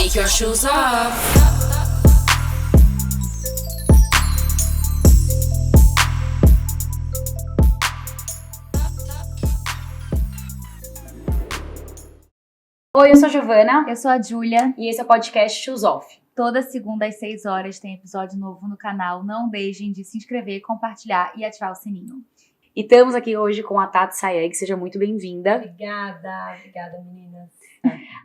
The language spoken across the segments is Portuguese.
Take your shoes off. Oi, eu sou a Giovana. Eu sou a Júlia. E esse é o podcast Shoes Off. Toda segunda às 6 horas tem episódio novo no canal. Não deixem de se inscrever, compartilhar e ativar o sininho. E estamos aqui hoje com a Tati Sayeg. Seja muito bem-vinda. Obrigada meninas.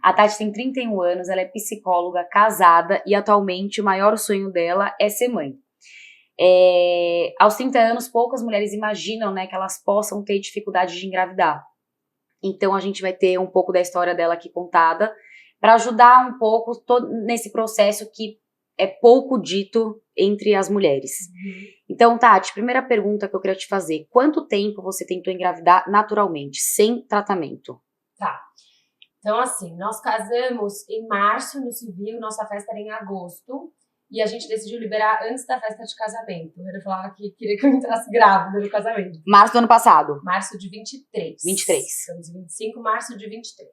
A Tati tem 31 anos, ela é psicóloga, casada e atualmente o maior sonho dela é ser mãe. Aos 30 anos, poucas mulheres imaginam, né, que elas possam ter dificuldade de engravidar. Então a gente vai ter um pouco da história dela aqui contada para ajudar um pouco nesse processo que é pouco dito entre as mulheres. Então, Tati, primeira pergunta que eu queria te fazer: quanto tempo você tentou engravidar naturalmente, sem tratamento? Tá. Então, assim, nós casamos em março no civil, nossa festa era em agosto, e a gente decidiu liberar antes da festa de casamento. Ele falava que queria que eu entrasse grávida no casamento. Março do ano passado? Março de 23. 23. Estamos em 25, março de 23.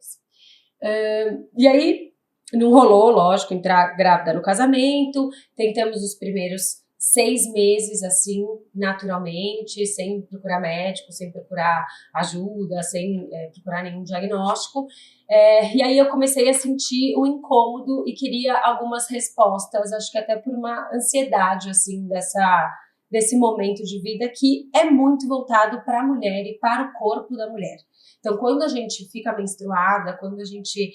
E aí, não rolou, lógico, entrar grávida no casamento. Tentamos os primeiros 6 meses, assim, naturalmente, sem procurar médico, sem procurar ajuda, sem procurar nenhum diagnóstico. E aí eu comecei a sentir um incômodo e queria algumas respostas, acho que até por uma ansiedade, assim, desse momento de vida que é muito voltado para a mulher e para o corpo da mulher. Então, quando a gente fica menstruada, quando a gente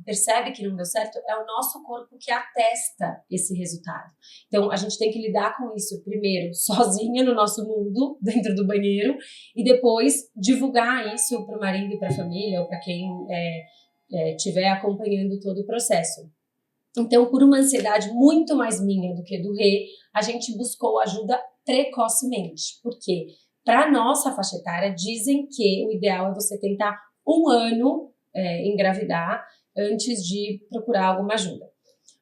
percebe que não deu certo, é o nosso corpo que atesta esse resultado. Então, a gente tem que lidar com isso primeiro sozinha no nosso mundo, dentro do banheiro, e depois divulgar isso para o marido e para a família, ou para quem estiver acompanhando todo o processo. Então, por uma ansiedade muito mais minha do que do Rê, a gente buscou ajuda precocemente. Por quê? Para nossa faixa etária, dizem que o ideal é você tentar 1 ano engravidar antes de procurar alguma ajuda.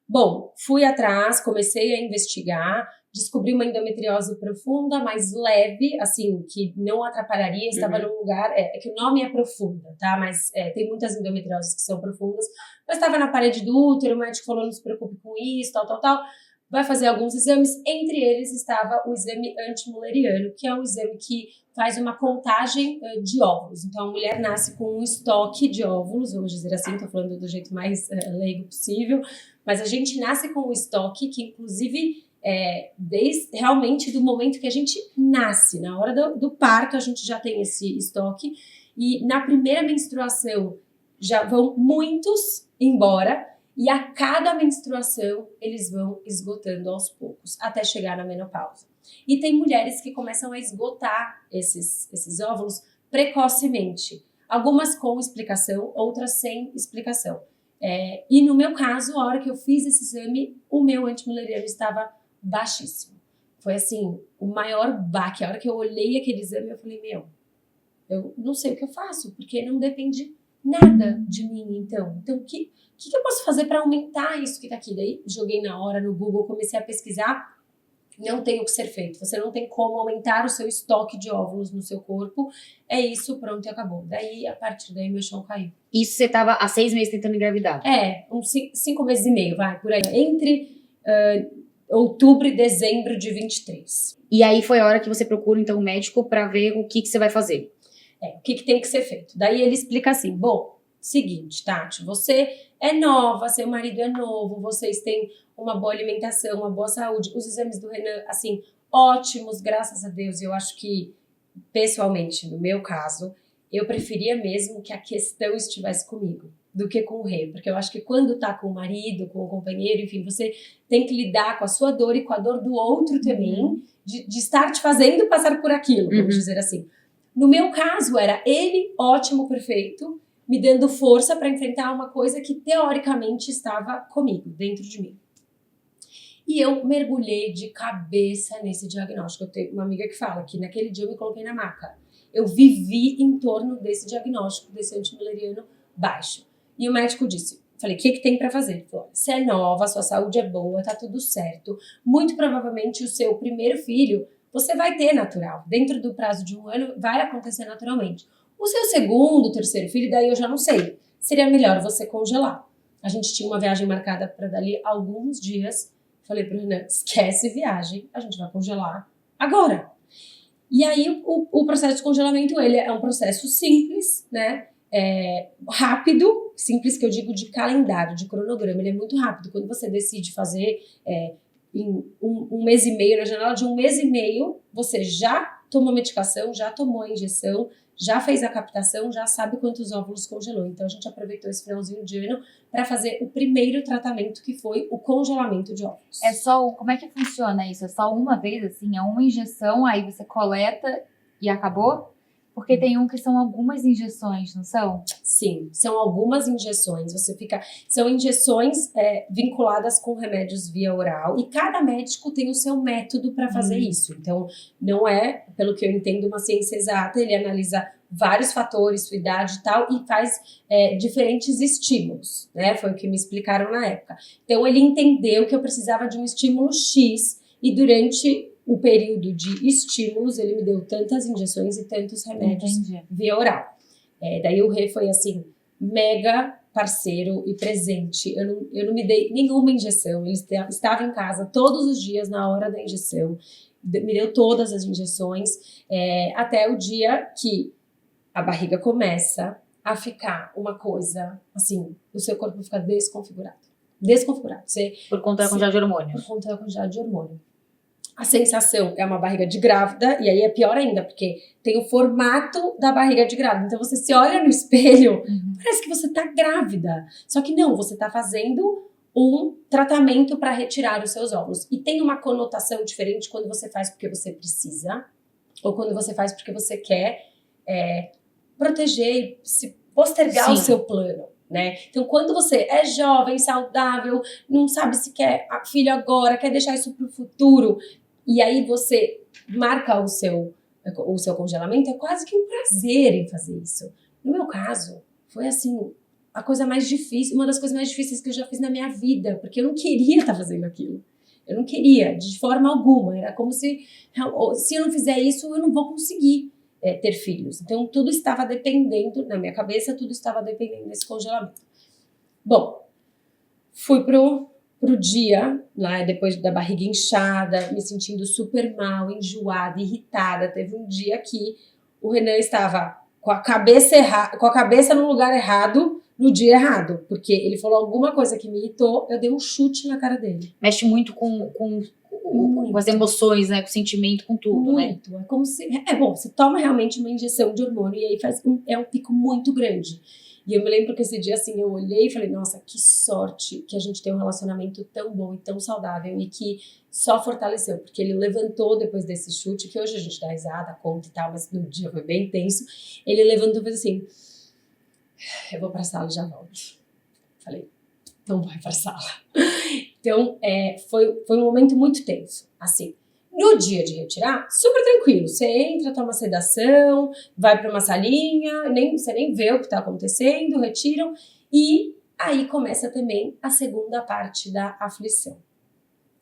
Bom, fui atrás, comecei a investigar, descobri uma endometriose profunda, mas leve, assim, que não atrapalharia, estava num lugar, que o nome é profunda, tá? Mas tem muitas endometrioses que são profundas, mas estava na parede do útero, o médico falou, não se preocupe com isso, tal. Vai fazer alguns exames, entre eles estava o exame antimuleriano, que é um exame que faz uma contagem de óvulos. Então, a mulher nasce com um estoque de óvulos, vamos dizer assim, estou falando do jeito mais leigo possível, mas a gente nasce com um estoque que, inclusive, desde realmente do momento que a gente nasce, na hora do parto, a gente já tem esse estoque, e na primeira menstruação já vão muitos embora, e a cada menstruação, eles vão esgotando aos poucos, até chegar na menopausa. E tem mulheres que começam a esgotar esses óvulos precocemente. Algumas com explicação, outras sem explicação. E no meu caso, a hora que eu fiz esse exame, o meu antimuleriano estava baixíssimo. Foi assim, o maior baque. A hora que eu olhei aquele exame, eu falei, eu não sei o que eu faço, porque não depende nada de mim, então. Então, o que eu posso fazer para aumentar isso que tá aqui? Daí, joguei na hora no Google, comecei a pesquisar. Não tem o que ser feito. Você não tem como aumentar o seu estoque de óvulos no seu corpo. É isso, pronto, e acabou. Daí, a partir daí, meu chão caiu. Isso você tava há 6 meses tentando engravidar? Uns 5 meses e meio, vai, por aí. Entre outubro e dezembro de 23. E aí foi a hora que você procura, então, um médico para ver o que você vai fazer. O que tem que ser feito. Daí ele explica assim, bom, seguinte, Tati, você é nova, seu marido é novo, vocês têm uma boa alimentação, uma boa saúde, os exames do Renan, assim, ótimos, graças a Deus. Eu acho que, pessoalmente, no meu caso, eu preferia mesmo que a questão estivesse comigo do que com o Rê, porque eu acho que quando tá com o marido, com o companheiro, enfim, você tem que lidar com a sua dor e com a dor do outro também, de estar te fazendo passar por aquilo, vamos dizer assim. No meu caso, era ele, ótimo, perfeito, me dando força para enfrentar uma coisa que teoricamente estava comigo, dentro de mim. E eu mergulhei de cabeça nesse diagnóstico. Eu tenho uma amiga que fala que naquele dia eu me coloquei na maca. Eu vivi em torno desse diagnóstico, desse antimuleriano baixo. E o médico disse, falei, o que tem para fazer? Ele falou, você é nova, sua saúde é boa, tá tudo certo. Muito provavelmente o seu primeiro filho você vai ter natural. Dentro do prazo de 1 ano, vai acontecer naturalmente. O seu segundo, terceiro filho, daí eu já não sei. Seria melhor você congelar. A gente tinha uma viagem marcada para dali alguns dias. Falei pro Renan, esquece viagem, a gente vai congelar agora. E aí o processo de congelamento, ele é um processo simples, né? Rápido, simples que eu digo de calendário, de cronograma, ele é muito rápido. Quando você decide fazer em um mês e meio, na janela de um mês e meio, você já tomou medicação, já tomou a injeção, já fez a captação, já sabe quantos óvulos congelou. Então a gente aproveitou esse finalzinho de ano para fazer o primeiro tratamento, que foi o congelamento de óvulos. Como é que funciona isso? É só uma vez, assim? É uma injeção, aí você coleta e acabou? Porque tem que são algumas injeções, não são? Sim, são algumas injeções. São injeções vinculadas com remédios via oral, e cada médico tem o seu método para fazer isso. Então, não é, pelo que eu entendo, uma ciência exata. Ele analisa vários fatores, sua idade e tal, e faz diferentes estímulos, né? Foi o que me explicaram na época. Então, ele entendeu que eu precisava de um estímulo X, e durante o período de estímulos, ele me deu tantas injeções e tantos remédios via oral. Daí o Rê foi assim, mega parceiro e presente. Eu não me dei nenhuma injeção. Ele estava em casa todos os dias na hora da injeção. Me deu todas as injeções, até o dia que a barriga começa a ficar uma coisa, assim, o seu corpo fica desconfigurado. Desconfigurado. Por conta da quantidade de hormônio. Por conta da quantidade de hormônio. A sensação é uma barriga de grávida, e aí é pior ainda, porque tem o formato da barriga de grávida. Então você se olha no espelho, parece que você tá grávida. Só que não, você tá fazendo um tratamento para retirar os seus óvulos. E tem uma conotação diferente quando você faz porque você precisa, ou quando você faz porque você quer proteger e se postergar o seu plano. Né? Então, quando você é jovem, saudável, não sabe se quer filho agora, quer deixar isso para o futuro, e aí você marca o seu congelamento, é quase que um prazer em fazer isso. No meu caso, foi assim, a coisa mais difícil, uma das coisas mais difíceis que eu já fiz na minha vida, porque eu não queria estar fazendo aquilo. Eu não queria, de forma alguma. Era como se eu não fizer isso, eu não vou conseguir ter filhos. Então, tudo estava dependendo, na minha cabeça, tudo estava dependendo desse congelamento. Bom, fui pro dia, lá depois da barriga inchada, me sentindo super mal, enjoada, irritada. Teve um dia que o Renan estava com a cabeça no lugar errado, no dia errado, porque ele falou alguma coisa que me irritou, eu dei um chute na cara dele. Mexe muito com as emoções, né? Com o sentimento, com tudo, muito, né? É como se... bom, você toma realmente uma injeção de hormônio e aí um pico muito grande. E eu me lembro que esse dia, assim, eu olhei e falei, nossa, que sorte que a gente tem um relacionamento tão bom e tão saudável, e que só fortaleceu, porque ele levantou depois desse chute, que hoje a gente dá risada, conta e tal, mas no dia foi bem intenso. Ele levantou e fez assim, eu vou pra sala e já volto. Falei, não vai pra sala. Então, foi um momento muito tenso, assim. No dia de retirar, super tranquilo. Você entra, toma sedação, vai para uma salinha, você nem vê o que está acontecendo, retiram. E aí começa também a segunda parte da aflição.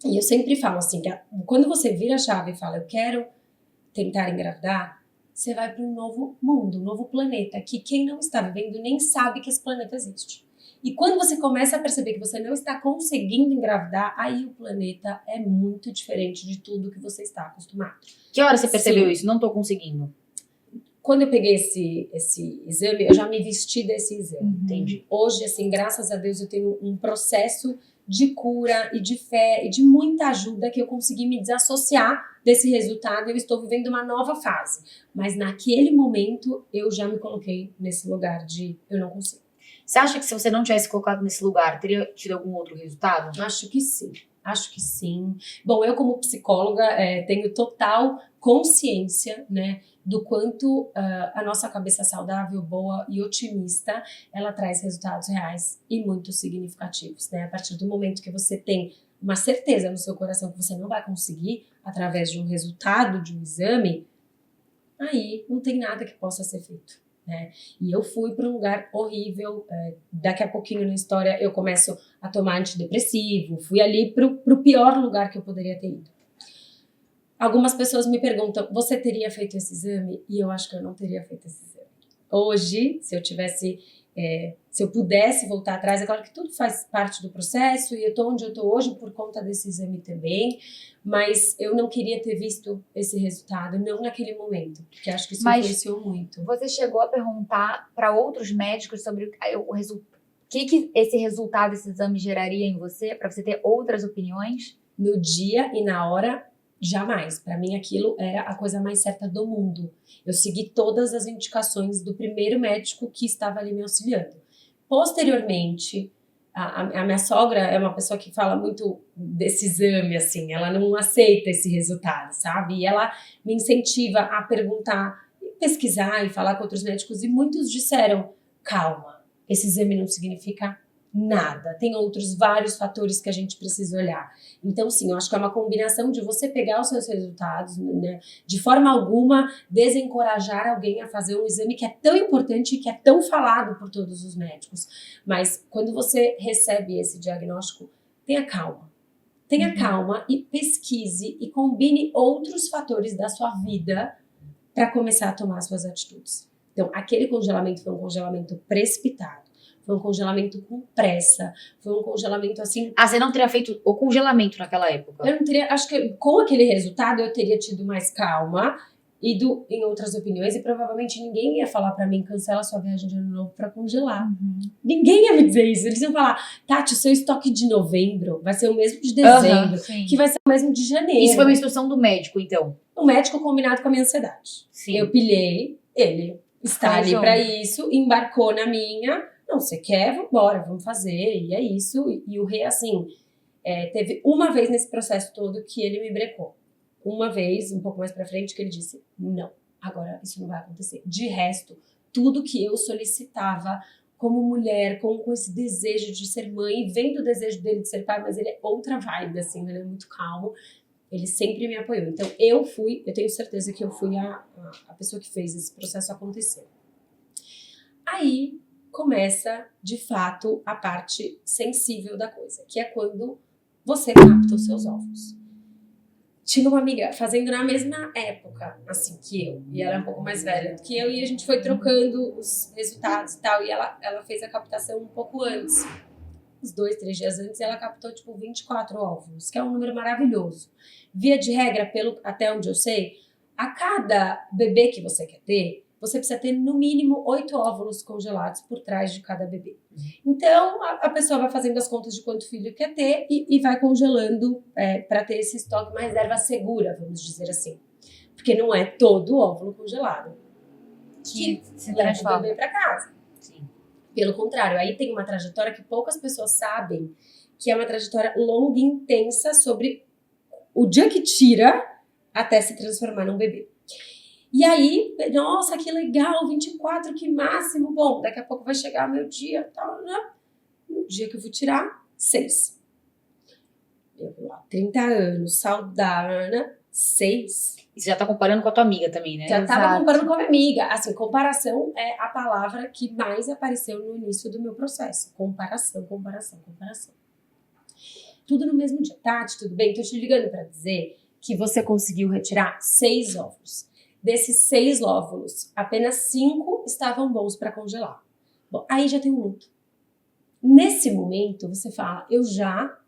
E eu sempre falo assim, que quando você vira a chave e fala, eu quero tentar engravidar, você vai para um novo mundo, um novo planeta, que quem não está vivendo nem sabe que esse planeta existe. E quando você começa a perceber que você não está conseguindo engravidar, aí o planeta é muito diferente de tudo que você está acostumado. Que hora você percebeu isso? Não tô conseguindo. Quando eu peguei esse exame, eu já me vesti desse exame. Entendi. Hoje, assim, graças a Deus, eu tenho um processo de cura e de fé e de muita ajuda que eu consegui me desassociar desse resultado. Eu estou vivendo uma nova fase. Mas naquele momento, eu já me coloquei nesse lugar de eu não consigo. Você acha que se você não tivesse colocado nesse lugar, teria tido algum outro resultado? Acho que sim. Acho que sim. Bom, eu como psicóloga tenho total consciência, né, do quanto a nossa cabeça saudável, boa e otimista, ela traz resultados reais e muito significativos, né? A partir do momento que você tem uma certeza no seu coração que você não vai conseguir através de um resultado de um exame, aí não tem nada que possa ser feito. E eu fui para um lugar horrível. Daqui a pouquinho na história eu começo a tomar antidepressivo. Fui ali pro pior lugar que eu poderia ter ido. Algumas pessoas me perguntam, você teria feito esse exame? E eu acho que eu não teria feito esse exame. Hoje, se eu tivesse Se eu pudesse voltar atrás, é claro que tudo faz parte do processo e eu tô onde eu tô hoje por conta desse exame também, mas eu não queria ter visto esse resultado, não naquele momento, porque acho que isso influenciou muito. Você chegou a perguntar para outros médicos sobre o que esse resultado, esse exame geraria em você, para você ter outras opiniões? No dia e na hora, jamais. Para mim, aquilo era a coisa mais certa do mundo. Eu segui todas as indicações do primeiro médico que estava ali me auxiliando. Posteriormente, a minha sogra é uma pessoa que fala muito desse exame, assim, ela não aceita esse resultado, sabe? E ela me incentiva a perguntar, pesquisar e falar com outros médicos, e muitos disseram, calma, esse exame não significa nada, tem outros vários fatores que a gente precisa olhar. Então, sim, eu acho que é uma combinação de você pegar os seus resultados, né, de forma alguma desencorajar alguém a fazer um exame que é tão importante e que é tão falado por todos os médicos. Mas quando você recebe esse diagnóstico, tenha calma. Tenha calma e pesquise e combine outros fatores da sua vida para começar a tomar suas atitudes. Então, aquele congelamento foi um congelamento precipitado. Foi um congelamento com pressa. Foi um congelamento assim... Você não teria feito o congelamento naquela época? Eu não teria... Acho que com aquele resultado eu teria tido mais calma, ido em outras opiniões e provavelmente ninguém ia falar pra mim, cancela sua viagem de ano novo pra congelar. Ninguém ia me dizer isso. Eles iam falar, Tati, o seu estoque de novembro vai ser o mesmo de dezembro, que vai ser o mesmo de janeiro. Isso foi uma instrução do médico, então? O médico combinado com a minha ansiedade. Sim. Eu pilhei, ele está ali pra isso, embarcou na minha... Não, você quer? Vambora, vamos fazer, e é isso. E o Rê, assim, teve uma vez nesse processo todo que ele me brecou. Uma vez, um pouco mais pra frente, que ele disse, não, agora isso não vai acontecer. De resto, tudo que eu solicitava como mulher, com esse desejo de ser mãe, e vendo o desejo dele de ser pai, mas ele é outra vibe, assim, ele é muito calmo, ele sempre me apoiou. Então, eu tenho certeza que eu fui a pessoa que fez esse processo acontecer. Aí... começa, de fato, a parte sensível da coisa, que é quando você capta os seus óvulos. Tinha uma amiga fazendo na mesma época, assim, que eu, e ela é um pouco mais velha do que eu, e a gente foi trocando os resultados e tal, e ela fez a captação um pouco antes, uns 2, 3 dias antes, e ela captou, tipo, 24 óvulos, que é um número maravilhoso. Via de regra, até onde eu sei, a cada bebê que você quer ter, você precisa ter no mínimo 8 óvulos congelados por trás de cada bebê. Então, a pessoa vai fazendo as contas de quanto filho quer ter e vai congelando para ter esse estoque, uma reserva segura, vamos dizer assim. Porque não é todo óvulo congelado que se leva o bebê para casa. Sim. Pelo contrário, aí tem uma trajetória que poucas pessoas sabem, que é uma trajetória longa e intensa sobre o dia que tira até se transformar num bebê. E aí, nossa, que legal, 24, que máximo. Bom, daqui a pouco vai chegar o meu dia, tal, né? No dia que eu vou tirar, 6. Eu vou lá, 30 anos, saudável, né? 6. E você já tá comparando com a tua amiga também, né? Já tava comparando com a minha amiga. Assim, comparação é a palavra que mais apareceu no início do meu processo. Comparação. Tudo no mesmo dia. Tati, tudo bem? Tô te ligando pra dizer que você conseguiu retirar 6 óvulos. Desses 6 óvulos, apenas 5 estavam bons para congelar. Bom, aí já tem um luto. Nesse momento, você fala, eu já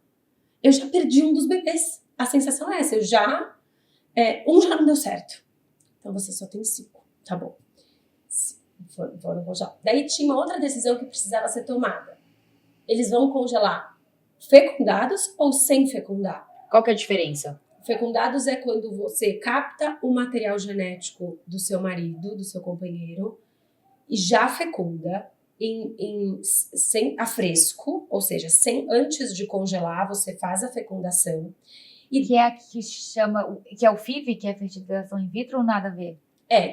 perdi um dos bebês. A sensação é essa, um já não deu certo. Então você só tem 5, tá bom. Foram congelar. Daí tinha uma outra decisão que precisava ser tomada. Eles vão congelar fecundados ou sem fecundar? Qual que é a diferença? Fecundados é quando você capta o material genético do seu marido, do seu companheiro, e já fecunda sem a fresco, ou seja, antes de congelar, você faz a fecundação. Que é a que chama, que é o FIV, que é a fertilização in vitro, ou nada a ver?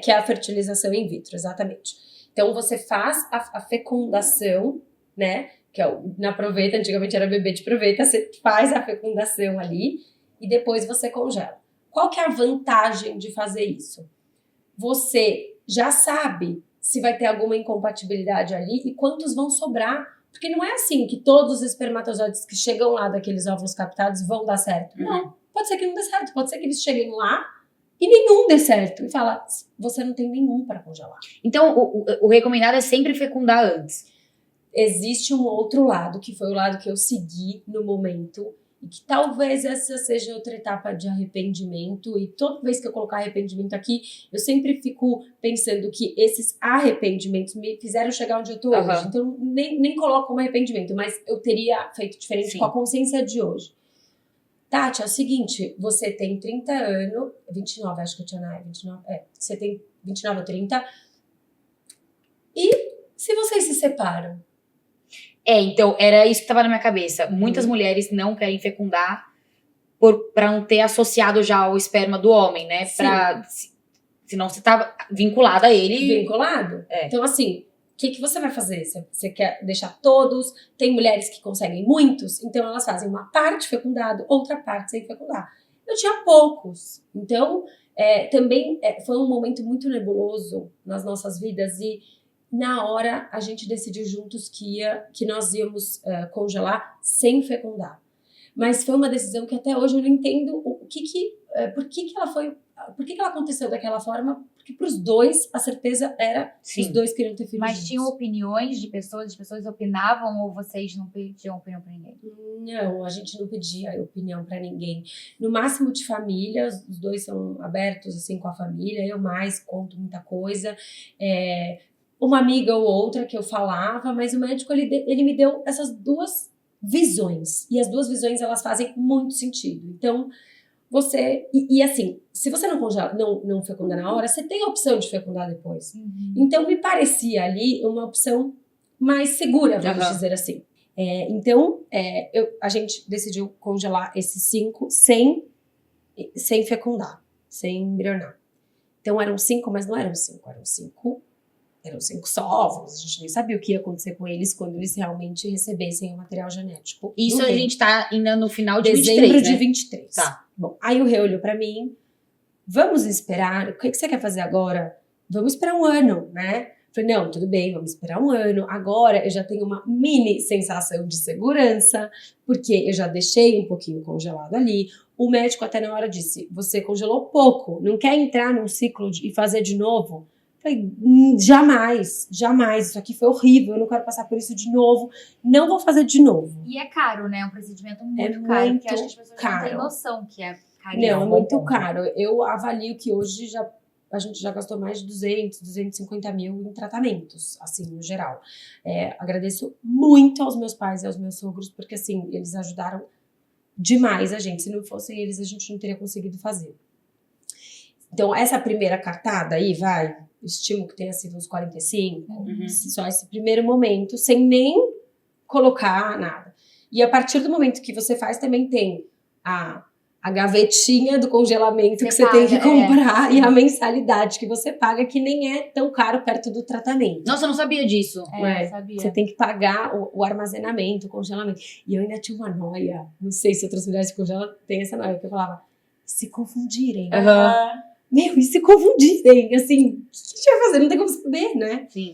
Que é a fertilização in vitro, exatamente. Então você faz a fecundação, né? Que é na proveta, antigamente era bebê de proveta, você faz a fecundação ali, e depois você congela. Qual que é a vantagem de fazer isso? Você já sabe se vai ter alguma incompatibilidade ali e quantos vão sobrar. Porque não é assim que todos os espermatozoides que chegam lá daqueles óvulos captados vão dar certo. Não, pode ser que não dê certo. Pode ser que eles cheguem lá e nenhum dê certo. E fala, você não tem nenhum para congelar. Então, o recomendado é sempre fecundar antes. existe um outro lado, que foi o lado que eu segui no momento, e que talvez essa seja outra etapa de arrependimento, e toda vez que eu colocar arrependimento aqui, eu sempre fico pensando que esses arrependimentos me fizeram chegar onde eu tô hoje. Então, nem coloco como arrependimento, mas eu teria feito diferente com a consciência de hoje. Tati, é o seguinte, você tem 30 anos, 29, acho que eu tinha na 29, você tem 29 ou 30, e se vocês se separam? Então, era isso que estava na minha cabeça. Muitas mulheres não querem fecundar pra não ter associado já o esperma do homem, né? Senão você tá vinculada a ele. Vinculado? Então, assim, o que você vai fazer? Você quer deixar todos? Tem mulheres que conseguem muitos, então elas fazem uma parte fecundado, outra parte sem fecundar. Eu tinha poucos. Então, também foi um momento muito nebuloso nas nossas vidas e na hora a gente decidiu juntos que nós íamos congelar sem fecundar. Mas foi uma decisão que até hoje eu não entendo por que ela aconteceu daquela forma, porque para os dois a certeza era que os dois queriam ter filhos. Mas juntos. tinham opiniões de pessoas, as pessoas opinavam ou vocês não pediam opinião para ninguém? Não, a gente não pedia opinião para ninguém. No máximo de família, os dois são abertos assim com a família, eu mais conto muita coisa. Uma amiga ou outra que eu falava, mas o médico ele me deu essas duas visões. E as duas visões elas fazem muito sentido. Então, e assim, se você não fecunda na hora, você tem a opção de fecundar depois. Então, me parecia ali uma opção mais segura, vamos dizer assim. Então, a gente decidiu congelar esses 5 sem fecundar, sem embrionar. Então, eram 5, mas não eram 5, eram 5. Eram 5 só óvulos, a gente nem sabia o que ia acontecer com eles quando eles realmente recebessem o material genético. Isso a gente tá ainda no final de dezembro 23, né? de 23. Tá. Bom, aí o Rê olhou pra mim, vamos esperar, o que você quer fazer agora? Vamos esperar 1 ano, né? Falei, não, tudo bem, vamos esperar 1 ano. Agora eu já tenho uma mini sensação de segurança, porque eu já deixei um pouquinho congelado ali. O médico até na hora disse, você congelou pouco, não quer entrar num ciclo e fazer de novo? Falei, jamais, isso aqui foi horrível, eu não quero passar por isso de novo, não vou fazer de novo. E é caro, né? É um procedimento muito caro, porque acho que as pessoas não têm noção que é caro. Não, é muito caro. Eu avalio que hoje a gente já gastou mais de 250 mil em tratamentos, assim, no geral. Agradeço muito aos meus pais e aos meus sogros, porque, assim, eles ajudaram demais a gente. Se não fossem eles, a gente não teria conseguido fazer. Então, essa primeira cartada aí, estimo que tenha sido uns 45, só esse primeiro momento, sem nem colocar nada. E a partir do momento que você faz, também tem a gavetinha do congelamento que você tem que comprar e a mensalidade que você paga, que nem é tão caro perto do tratamento. Nossa, eu não sabia disso. Sabia. Você tem que pagar o armazenamento, o congelamento. E eu ainda tinha uma noia, não sei se outras mulheres que congelam têm essa noia, que eu falava, se confundirem. Meu, e se confundirem, assim, o que a gente vai fazer? Não tem como saber, né? Sim.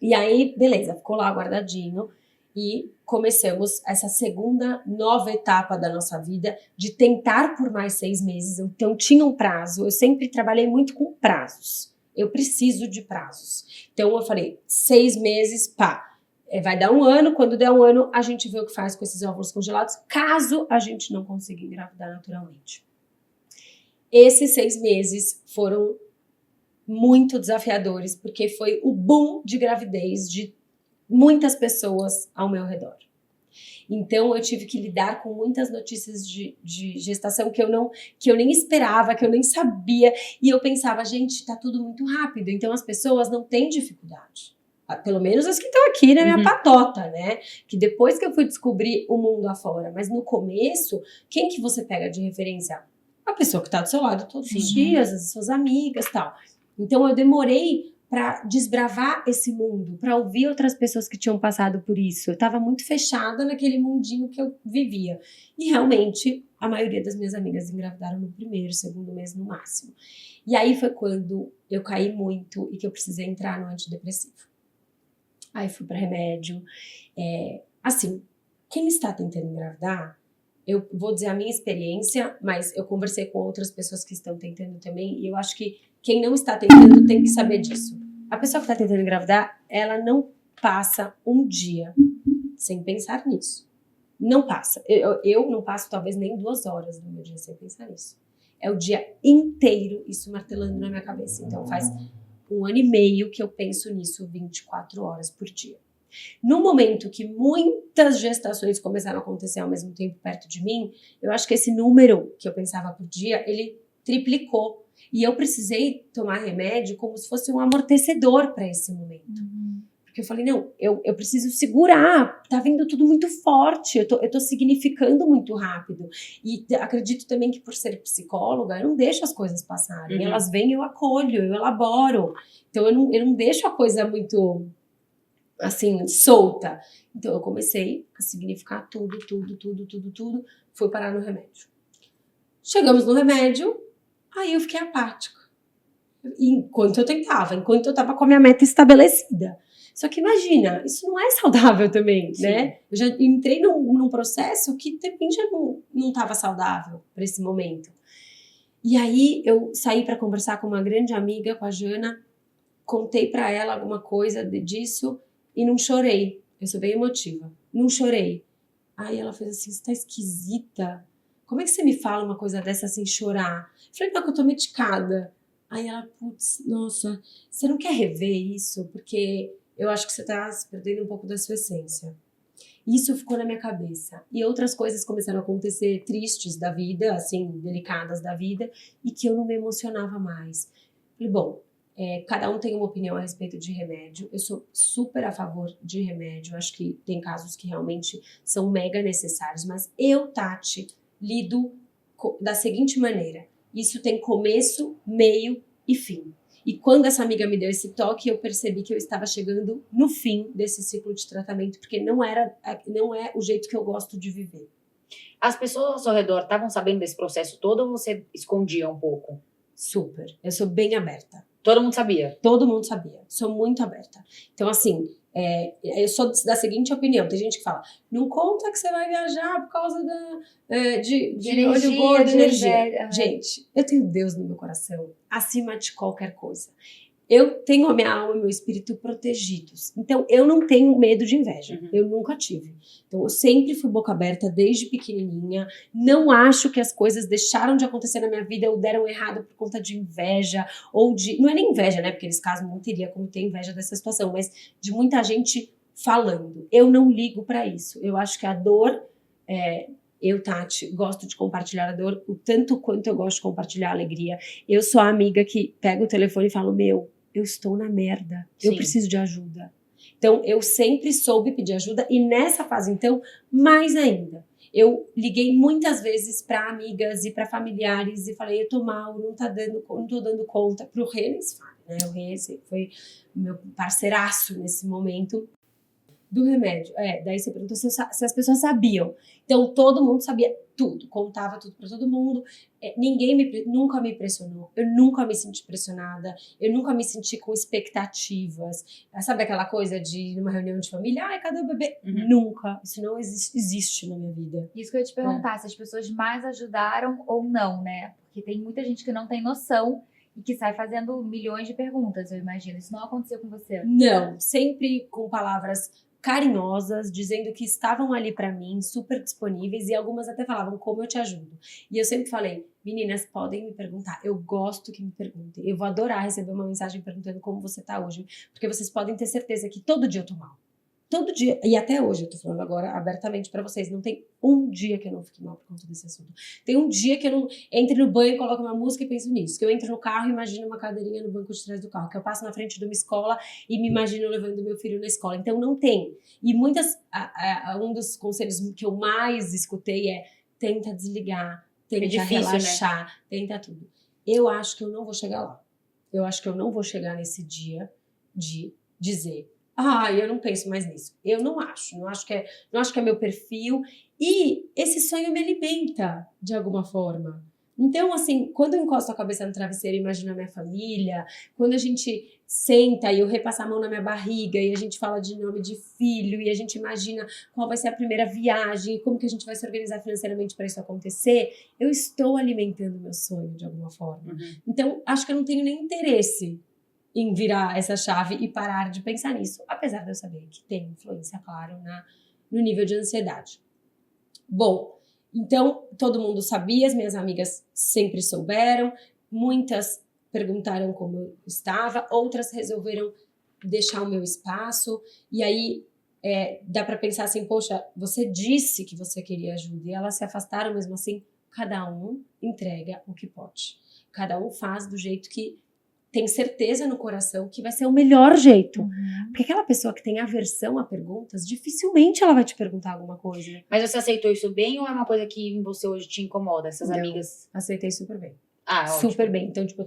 E aí, beleza, ficou lá guardadinho e começamos essa segunda nova etapa da nossa vida de tentar por mais 6 meses. Então, tinha um prazo, eu sempre trabalhei muito com prazos. Eu preciso de prazos. Então, eu falei, 6 meses, vai dar 1 ano, quando der 1 ano, a gente vê o que faz com esses óvulos congelados, caso a gente não consiga engravidar naturalmente. Esses 6 meses foram muito desafiadores, porque foi o boom de gravidez de muitas pessoas ao meu redor. Então, eu tive que lidar com muitas notícias de gestação que eu nem esperava, que eu nem sabia. E eu pensava, gente, tá tudo muito rápido, então as pessoas não têm dificuldade. Pelo menos as que estão aqui na minha patota, né? Que depois que eu fui descobrir o mundo afora. Mas no começo, quem que você pega de referência? A pessoa que tá do seu lado todos os dias, as suas amigas e tal. Então eu demorei para desbravar esse mundo, para ouvir outras pessoas que tinham passado por isso. Eu tava muito fechada naquele mundinho que eu vivia. E realmente, a maioria das minhas amigas engravidaram no 1º, 2º mês no máximo. E aí foi quando eu caí muito e que eu precisei entrar no antidepressivo. Aí fui para remédio. Assim, quem está tentando engravidar, eu vou dizer a minha experiência, mas eu conversei com outras pessoas que estão tentando também, e eu acho que quem não está tentando tem que saber disso. A pessoa que está tentando engravidar, ela não passa um dia sem pensar nisso. Não passa. Eu não passo talvez nem 2 horas do meu dia sem pensar nisso. É o dia inteiro isso martelando na minha cabeça. Então faz 1 ano e meio que eu penso nisso 24 horas por dia. No momento que muitas gestações começaram a acontecer ao mesmo tempo perto de mim, eu acho que esse número que eu pensava por dia, ele triplicou. E eu precisei tomar remédio como se fosse um amortecedor para esse momento. Porque eu falei, não, eu preciso segurar, tá vindo tudo muito forte, eu tô significando muito rápido. E acredito também que por ser psicóloga, eu não deixo as coisas passarem. Elas vêm, eu acolho, eu elaboro. Então eu não deixo a coisa muito, assim, solta. Então eu comecei a significar tudo. Fui parar no remédio. Chegamos no remédio, aí eu fiquei apática. Enquanto eu tava com a minha meta estabelecida. Só que imagina, isso não é saudável também, Sim. né? Eu já entrei num processo que também já não estava saudável para esse momento. E aí eu saí para conversar com uma grande amiga, com a Jana, contei para ela alguma coisa disso e não chorei. Eu sou bem emotiva. Não chorei. Aí ela fez assim, você tá esquisita. Como é que você me fala uma coisa dessa sem chorar? Eu falei, não, que eu tô medicada. Aí ela, putz, nossa, você não quer rever isso? Porque eu acho que você tá se perdendo um pouco da sua essência. Isso ficou na minha cabeça. E outras coisas começaram a acontecer tristes da vida, assim, delicadas da vida, e que eu não me emocionava mais. Falei, bom, cada um tem uma opinião a respeito de remédio. Eu sou super a favor de remédio. Acho que tem casos que realmente são mega necessários. Mas eu, Tati, lido da seguinte maneira. Isso tem começo, meio e fim. E quando essa amiga me deu esse toque, eu percebi que eu estava chegando no fim desse ciclo de tratamento, porque não é o jeito que eu gosto de viver. As pessoas ao seu redor estavam sabendo desse processo todo ou você escondia um pouco? Super. Eu sou bem aberta. Todo mundo sabia? Todo mundo sabia. Sou muito aberta. Então, assim, eu sou da seguinte opinião. Tem gente que fala, não conta que você vai viajar por causa de energia, olho gordo, de energia. energia. Gente, eu tenho Deus no meu coração, acima de qualquer coisa. Eu tenho a minha alma e meu espírito protegidos. Então, eu não tenho medo de inveja. Eu nunca tive. Então, eu sempre fui boca aberta desde pequenininha. Não acho que as coisas deixaram de acontecer na minha vida ou deram errado por conta de inveja ou de... Não é nem inveja, né? Porque nesse caso não teria como ter inveja dessa situação, mas de muita gente falando. Eu não ligo pra isso. Eu acho que a dor... Eu, Tati, gosto de compartilhar a dor o tanto quanto eu gosto de compartilhar a alegria. Eu sou a amiga que pega o telefone e fala, eu estou na merda, eu preciso de ajuda. Então, eu sempre soube pedir ajuda e nessa fase, então, mais ainda. Eu liguei muitas vezes para amigas e para familiares e falei, eu tô mal, não tô dando conta. Pro Rê, nem se fala, né? O Rê foi meu parceiraço nesse momento do remédio. Daí você perguntou se as pessoas sabiam. Então, todo mundo sabia tudo, contava tudo para todo mundo. Ninguém nunca me pressionou, eu nunca me senti pressionada, eu nunca me senti com expectativas. Sabe aquela coisa de ir numa reunião de família, ai, cadê o bebê? Nunca, isso não existe na minha vida. Isso que eu ia te perguntar, se as pessoas mais ajudaram ou não, né? Porque tem muita gente que não tem noção e que sai fazendo milhões de perguntas, eu imagino. Isso não aconteceu com você? Não, sempre com palavras carinhosas, dizendo que estavam ali pra mim, super disponíveis, e algumas até falavam, como eu te ajudo? E eu sempre falei, meninas, podem me perguntar, eu gosto que me perguntem, eu vou adorar receber uma mensagem perguntando como você tá hoje, porque vocês podem ter certeza que todo dia eu tô mal. Todo dia, e até hoje, eu tô falando agora abertamente pra vocês, não tem um dia que eu não fique mal por conta desse assunto. Tem um dia que eu não entre no banho, coloco uma música e penso nisso. Que eu entro no carro e imagino uma cadeirinha no banco de trás do carro. Que eu passo na frente de uma escola e me imagino levando meu filho na escola. Então não tem. E um dos conselhos que eu mais escutei é tenta desligar, tenta relaxar, né? Tenta tudo. Eu acho que eu não vou chegar lá. Eu acho que eu não vou chegar nesse dia de dizer eu não penso mais nisso. Eu não acho. Não acho que é meu perfil. E esse sonho me alimenta, de alguma forma. Então, assim, quando eu encosto a cabeça no travesseiro e imagino a minha família, quando a gente senta e eu repasso a mão na minha barriga e a gente fala de nome de filho e a gente imagina qual vai ser a primeira viagem e como que a gente vai se organizar financeiramente para isso acontecer, eu estou alimentando meu sonho, de alguma forma. Então, acho que eu não tenho nem interesse em virar essa chave e parar de pensar nisso, apesar de eu saber que tem influência, claro, no nível de ansiedade. Bom, então todo mundo sabia, as minhas amigas sempre souberam, muitas perguntaram como eu estava, outras resolveram deixar o meu espaço, e aí dá para pensar assim, poxa, você disse que você queria ajuda, e elas se afastaram mesmo assim, cada um entrega o que pode, cada um faz do jeito que tem certeza no coração que vai ser o melhor jeito. Porque aquela pessoa que tem aversão a perguntas, dificilmente ela vai te perguntar alguma coisa. Mas você aceitou isso bem ou é uma coisa que em você hoje te incomoda? Essas Não, amigas... aceitei super bem. Ah, super ótimo. bem. Então, tipo,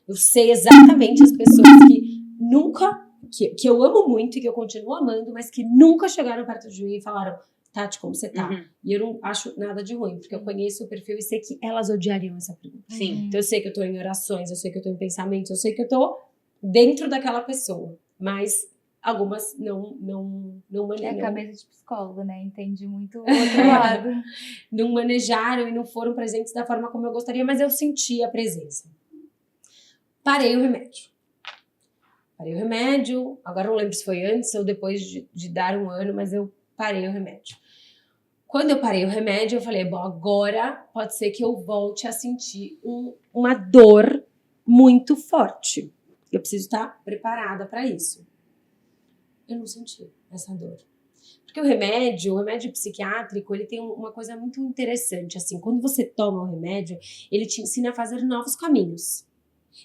eu sei exatamente as pessoas que nunca, que eu amo muito e que eu continuo amando, mas que nunca chegaram perto de mim e falaram, Tati, como você tá? Uhum. E eu não acho nada de ruim, porque eu conheço o perfil e sei que elas odiariam essa pergunta. Sim. Então eu sei que eu tô em orações, eu sei que eu tô em pensamentos, eu sei que eu tô dentro daquela pessoa, mas algumas não É a cabeça de psicólogo, né? Entende muito o outro É. lado. não manejaram e não foram presentes da forma como eu gostaria, mas eu senti a presença. Parei o remédio. Agora não lembro se foi antes ou depois de dar 1 ano, mas eu parei o remédio. Quando eu parei o remédio, eu falei, bom, agora pode ser que eu volte a sentir uma dor muito forte. Eu preciso estar preparada para isso. Eu não senti essa dor. Porque o remédio psiquiátrico, ele tem uma coisa muito interessante, assim, quando você toma o remédio, ele te ensina a fazer novos caminhos.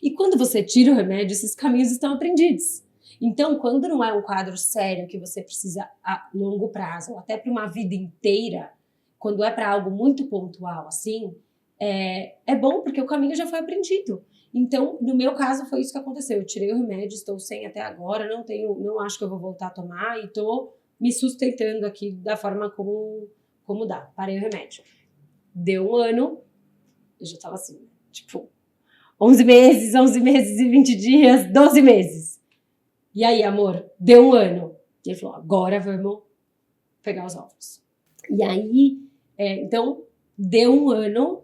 E quando você tira o remédio, esses caminhos estão aprendidos. Então, quando não é um quadro sério que você precisa a longo prazo, ou até para uma vida inteira, quando é para algo muito pontual assim, é bom porque o caminho já foi aprendido. Então, no meu caso, foi isso que aconteceu. Eu tirei o remédio, estou sem até agora, não acho que eu vou voltar a tomar e estou me sustentando aqui da forma como dá. Parei o remédio. Deu 1 ano, eu já estava assim, tipo, 11 meses e 20 dias, 12 meses. E aí, amor, deu 1 ano. E ele falou, agora vamos pegar os óvulos. E aí, então, deu 1 ano,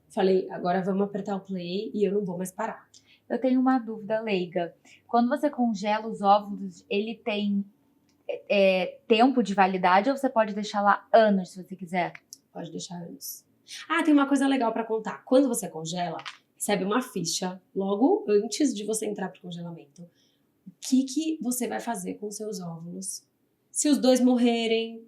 falei, agora vamos apertar o play e eu não vou mais parar. Eu tenho uma dúvida leiga. Quando você congela os óvulos, ele tem tempo de validade ou você pode deixar lá anos se você quiser? Pode deixar anos. Ah, tem uma coisa legal para contar. Quando você congela, recebe uma ficha logo antes de você entrar pro congelamento. O que você vai fazer com os seus óvulos? Se os 2 morrerem,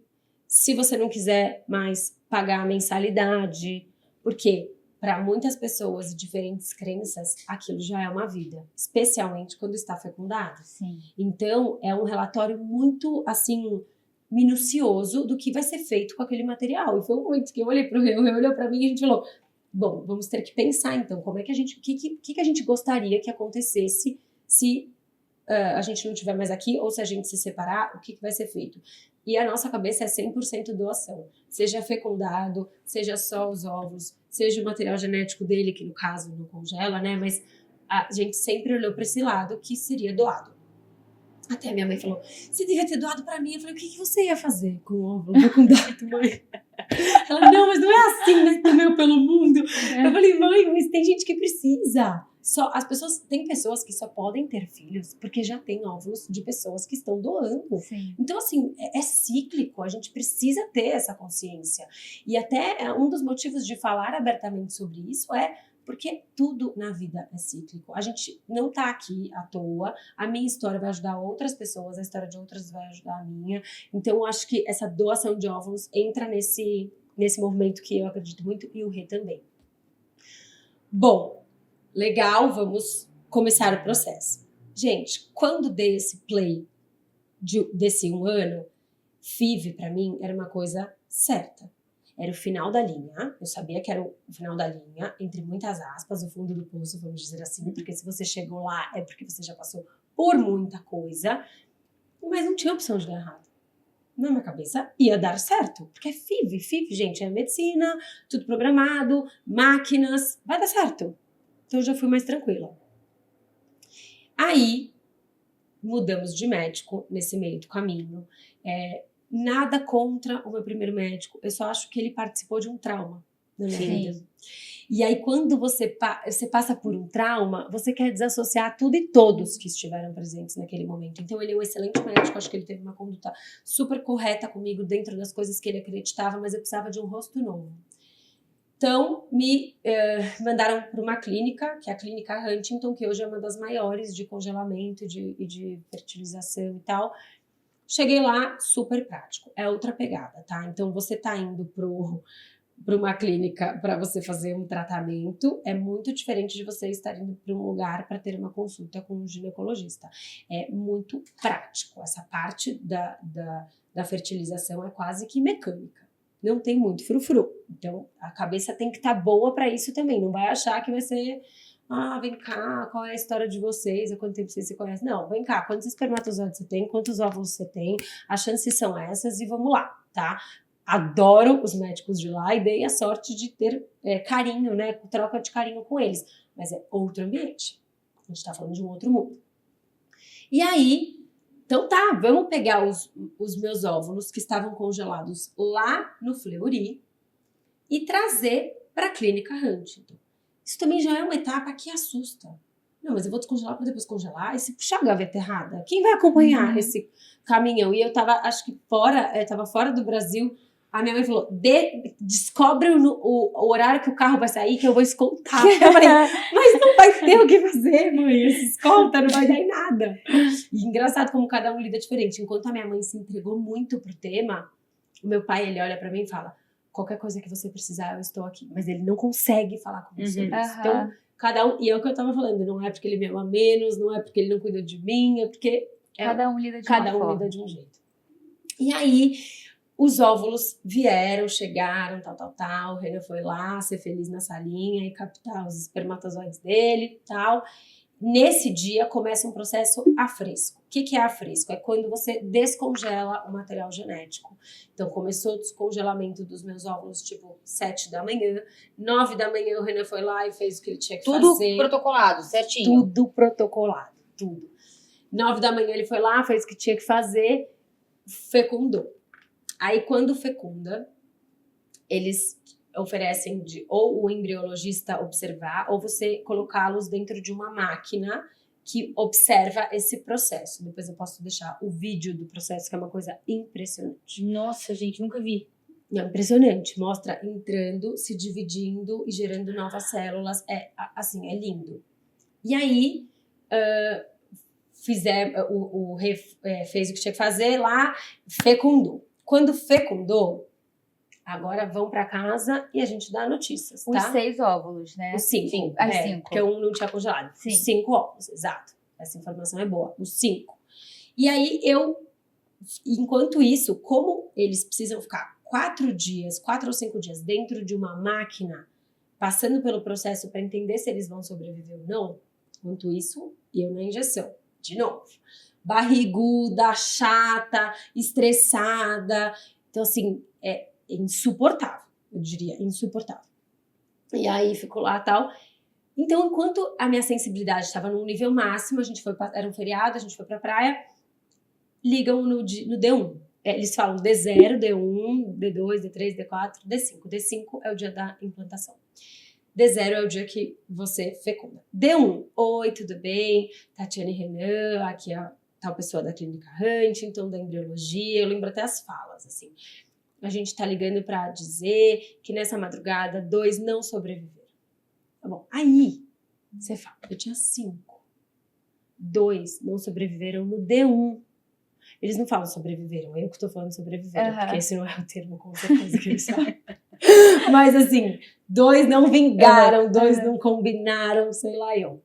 se você não quiser mais pagar a mensalidade, porque para muitas pessoas de diferentes crenças, aquilo já é uma vida, especialmente quando está fecundado. Sim. Então, é um relatório muito, assim, minucioso do que vai ser feito com aquele material. E foi um momento que eu olhei para o Reu olhou para mim e a gente falou, bom, vamos ter que pensar então, como é que a gente, o que a gente gostaria que acontecesse se a gente não estiver mais aqui ou se a gente se separar, o que vai ser feito? E a nossa cabeça é 100% doação. Seja fecundado, seja só os óvulos, seja o material genético dele, que no caso não congela, né? Mas a gente sempre olhou para esse lado que seria doado. Até a minha mãe falou, você devia ter doado pra mim. Eu falei, o que você ia fazer com o óvulo fecundado, mãe? Ela, não, mas não é assim, né? Também pelo mundo. Eu falei, mãe, mas tem gente que precisa. Tem pessoas que só podem ter filhos porque já tem óvulos de pessoas que estão doando. Sim. Então, assim, é cíclico, a gente precisa ter essa consciência. E até um dos motivos de falar abertamente sobre isso é porque tudo na vida é cíclico. A gente não tá aqui à toa. A minha história vai ajudar outras pessoas, a história de outras vai ajudar a minha. Então, eu acho que essa doação de óvulos entra nesse movimento que eu acredito muito e o Rê também. Bom, legal, vamos começar o processo. Gente, quando dei esse play desse 1 ano, FIV pra mim era uma coisa certa. Era o final da linha, eu sabia que era o final da linha, entre muitas aspas, o fundo do poço, vamos dizer assim, porque se você chegou lá é porque você já passou por muita coisa, mas não tinha opção de dar errado. Na minha cabeça ia dar certo, porque é FIV, gente, é medicina, tudo programado, máquinas, vai dar certo. Então eu já fui mais tranquila. Aí, mudamos de médico nesse meio do caminho, nada contra o meu primeiro médico, eu só acho que ele participou de um trauma na minha Sim. vida. E aí, quando você passa por um trauma, você quer desassociar tudo e todos que estiveram presentes naquele momento. Então, ele é um excelente médico, acho que ele teve uma conduta super correta comigo dentro das coisas que ele acreditava, mas eu precisava de um rosto novo. Então, me mandaram para uma clínica, que é a Clínica Huntington, que hoje é uma das maiores de congelamento e de fertilização e tal. Cheguei lá, super prático. É outra pegada, tá? Então, você tá indo para uma clínica para você fazer um tratamento, é muito diferente de você estar indo para um lugar para ter uma consulta com um ginecologista. É muito prático. Essa parte da fertilização é quase que mecânica. Não tem muito frufru. Então, a cabeça tem que estar boa para isso também. Não vai achar que vai ser, vem cá, qual é a história de vocês, há quanto tempo vocês se conhecem. Não, vem cá, quantos espermatozoides você tem, quantos óvulos você tem, as chances são essas e vamos lá, tá? Adoro os médicos de lá e dei a sorte de ter carinho, né? Troca de carinho com eles. Mas é outro ambiente. A gente tá falando de um outro mundo. E aí, então tá, vamos pegar os meus óvulos que estavam congelados lá no Fleury e trazer para a Clínica Huntington. Isso também já é uma etapa que assusta. Não, mas eu vou descongelar para depois congelar. E se puxar a gaveta errada, quem vai acompanhar esse caminhão? E eu tava, acho que tava fora do Brasil. A minha mãe falou, descobre o horário que o carro vai sair, que eu vou escoltar. Eu falei, mas não vai ter o que fazer, mãe. Esse escolta não vai dar em nada. E engraçado como cada um lida diferente. Enquanto a minha mãe se entregou muito pro tema, o meu pai, ele olha pra mim e fala, qualquer coisa que você precisar, eu estou aqui. Mas ele não consegue falar com você. Então, cada um... E é o que eu tava falando, não é porque ele me ama menos, não é porque ele não cuida de mim, é porque... Cada um lida de cada uma um forma. lida de um jeito. E aí... Os óvulos vieram, chegaram, tal. O Renan foi lá ser feliz na salinha e captar os espermatozoides dele, tal. Nesse dia começa um processo afresco. O que é afresco? É quando você descongela o material genético. Então começou o descongelamento dos meus óvulos, tipo 7 da manhã. 9 da manhã o Renan foi lá e fez o que ele tinha que fazer. Tudo protocolado, certinho. Tudo protocolado, tudo. 9 da manhã ele foi lá, fez o que tinha que fazer, fecundou. Aí, quando fecunda, eles oferecem ou o embriologista observar, ou você colocá-los dentro de uma máquina que observa esse processo. Depois eu posso deixar o vídeo do processo, que é uma coisa impressionante. Nossa, gente, nunca vi. É impressionante. Mostra entrando, se dividindo e gerando novas células. É lindo. E aí... fez o que tinha que fazer lá, fecundou. Quando fecundou, agora vão pra casa e a gente dá notícias, tá? Os 6 óvulos, né? Os 5. As 5. Porque um não tinha congelado. Sim. Os 5 óvulos, exato. Essa informação é boa. Os 5. E aí enquanto isso, como eles precisam ficar 4 ou 5 dias dentro de uma máquina, passando pelo processo para entender se eles vão sobreviver ou não, enquanto isso, eu na injeção. De novo, barriguda, chata, estressada. Então, assim, é insuportável, eu diria, insuportável. E aí, ficou lá e tal. Então, enquanto a minha sensibilidade estava num nível máximo, era um feriado, a gente foi pra praia, ligam no D1. Eles falam D0, D1, D2, D3, D4, D5. D5 é o dia da implantação. D0 é o dia que você fecunda. D1, oi, tudo bem? Tatiane Renan, aqui é a tal pessoa da Clínica Huntington, da embriologia, eu lembro até as falas, assim. A gente tá ligando pra dizer que nessa madrugada 2 não sobreviveram. Tá bom, aí você fala, eu tinha 5. 2 não sobreviveram no D1. Eles não falam sobreviveram, eu que tô falando sobreviveram, porque esse não é o termo com certeza que eles falam. Mas assim, 2 não vingaram, 2 não combinaram, sei lá eu.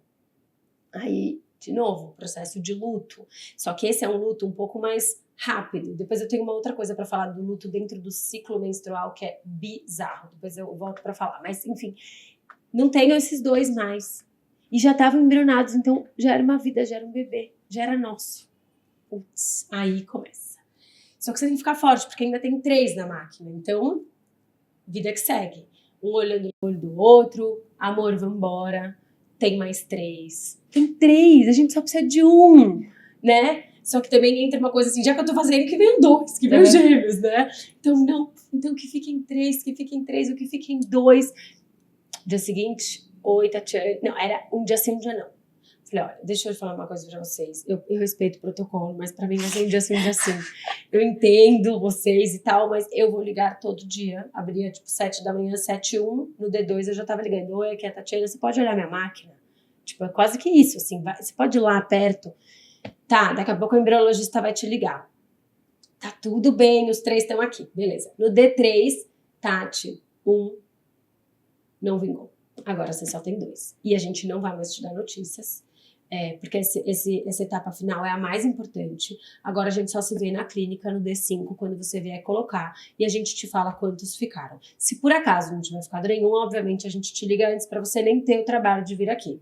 Aí, de novo, processo de luto. Só que esse é um luto um pouco mais rápido. Depois eu tenho uma outra coisa pra falar do luto dentro do ciclo menstrual que é bizarro. Depois eu volto pra falar. Mas, enfim, não tenho esses 2 mais. E já estavam embrionados, então já era uma vida, já era um bebê, já era nosso. Putz, aí começa. Só que você tem que ficar forte, porque ainda tem 3 na máquina. Então, vida que segue. Um olhando no olho do outro, amor, vambora. Tem mais 3. Tem 3, a gente só precisa de 1, né? Só que também entra uma coisa assim, já que eu tô fazendo, que venham 2, que venham gêmeos, né? Então, não então que fiquem 3, que fiquem 3, o que fiquem 2. Dia seguinte, oi, Tatiana. Não, era um dia sim, um dia não. Falei, olha, deixa eu falar uma coisa pra vocês. Eu respeito o protocolo, mas pra mim vai ser um dia sim, um dia sim. Eu entendo vocês e tal, mas eu vou ligar todo dia. Abria, tipo, 7 da manhã, 7h01. No D2 eu já tava ligando. Oi, aqui é a Tatiana, você pode olhar minha máquina? Tipo, é quase que isso, assim. Você pode ir lá perto. Tá, daqui a pouco o embriologista vai te ligar. Tá tudo bem, os 3 estão aqui. Beleza. No D3, Tati, 1 não vingou. Agora você só tem 2. E a gente não vai mais te dar notícias. Porque essa etapa final é a mais importante. Agora a gente só se vê na clínica no D5 quando você vier colocar e a gente te fala quantos ficaram. Se por acaso não tiver ficado nenhum, obviamente a gente te liga antes pra você nem ter o trabalho de vir aqui.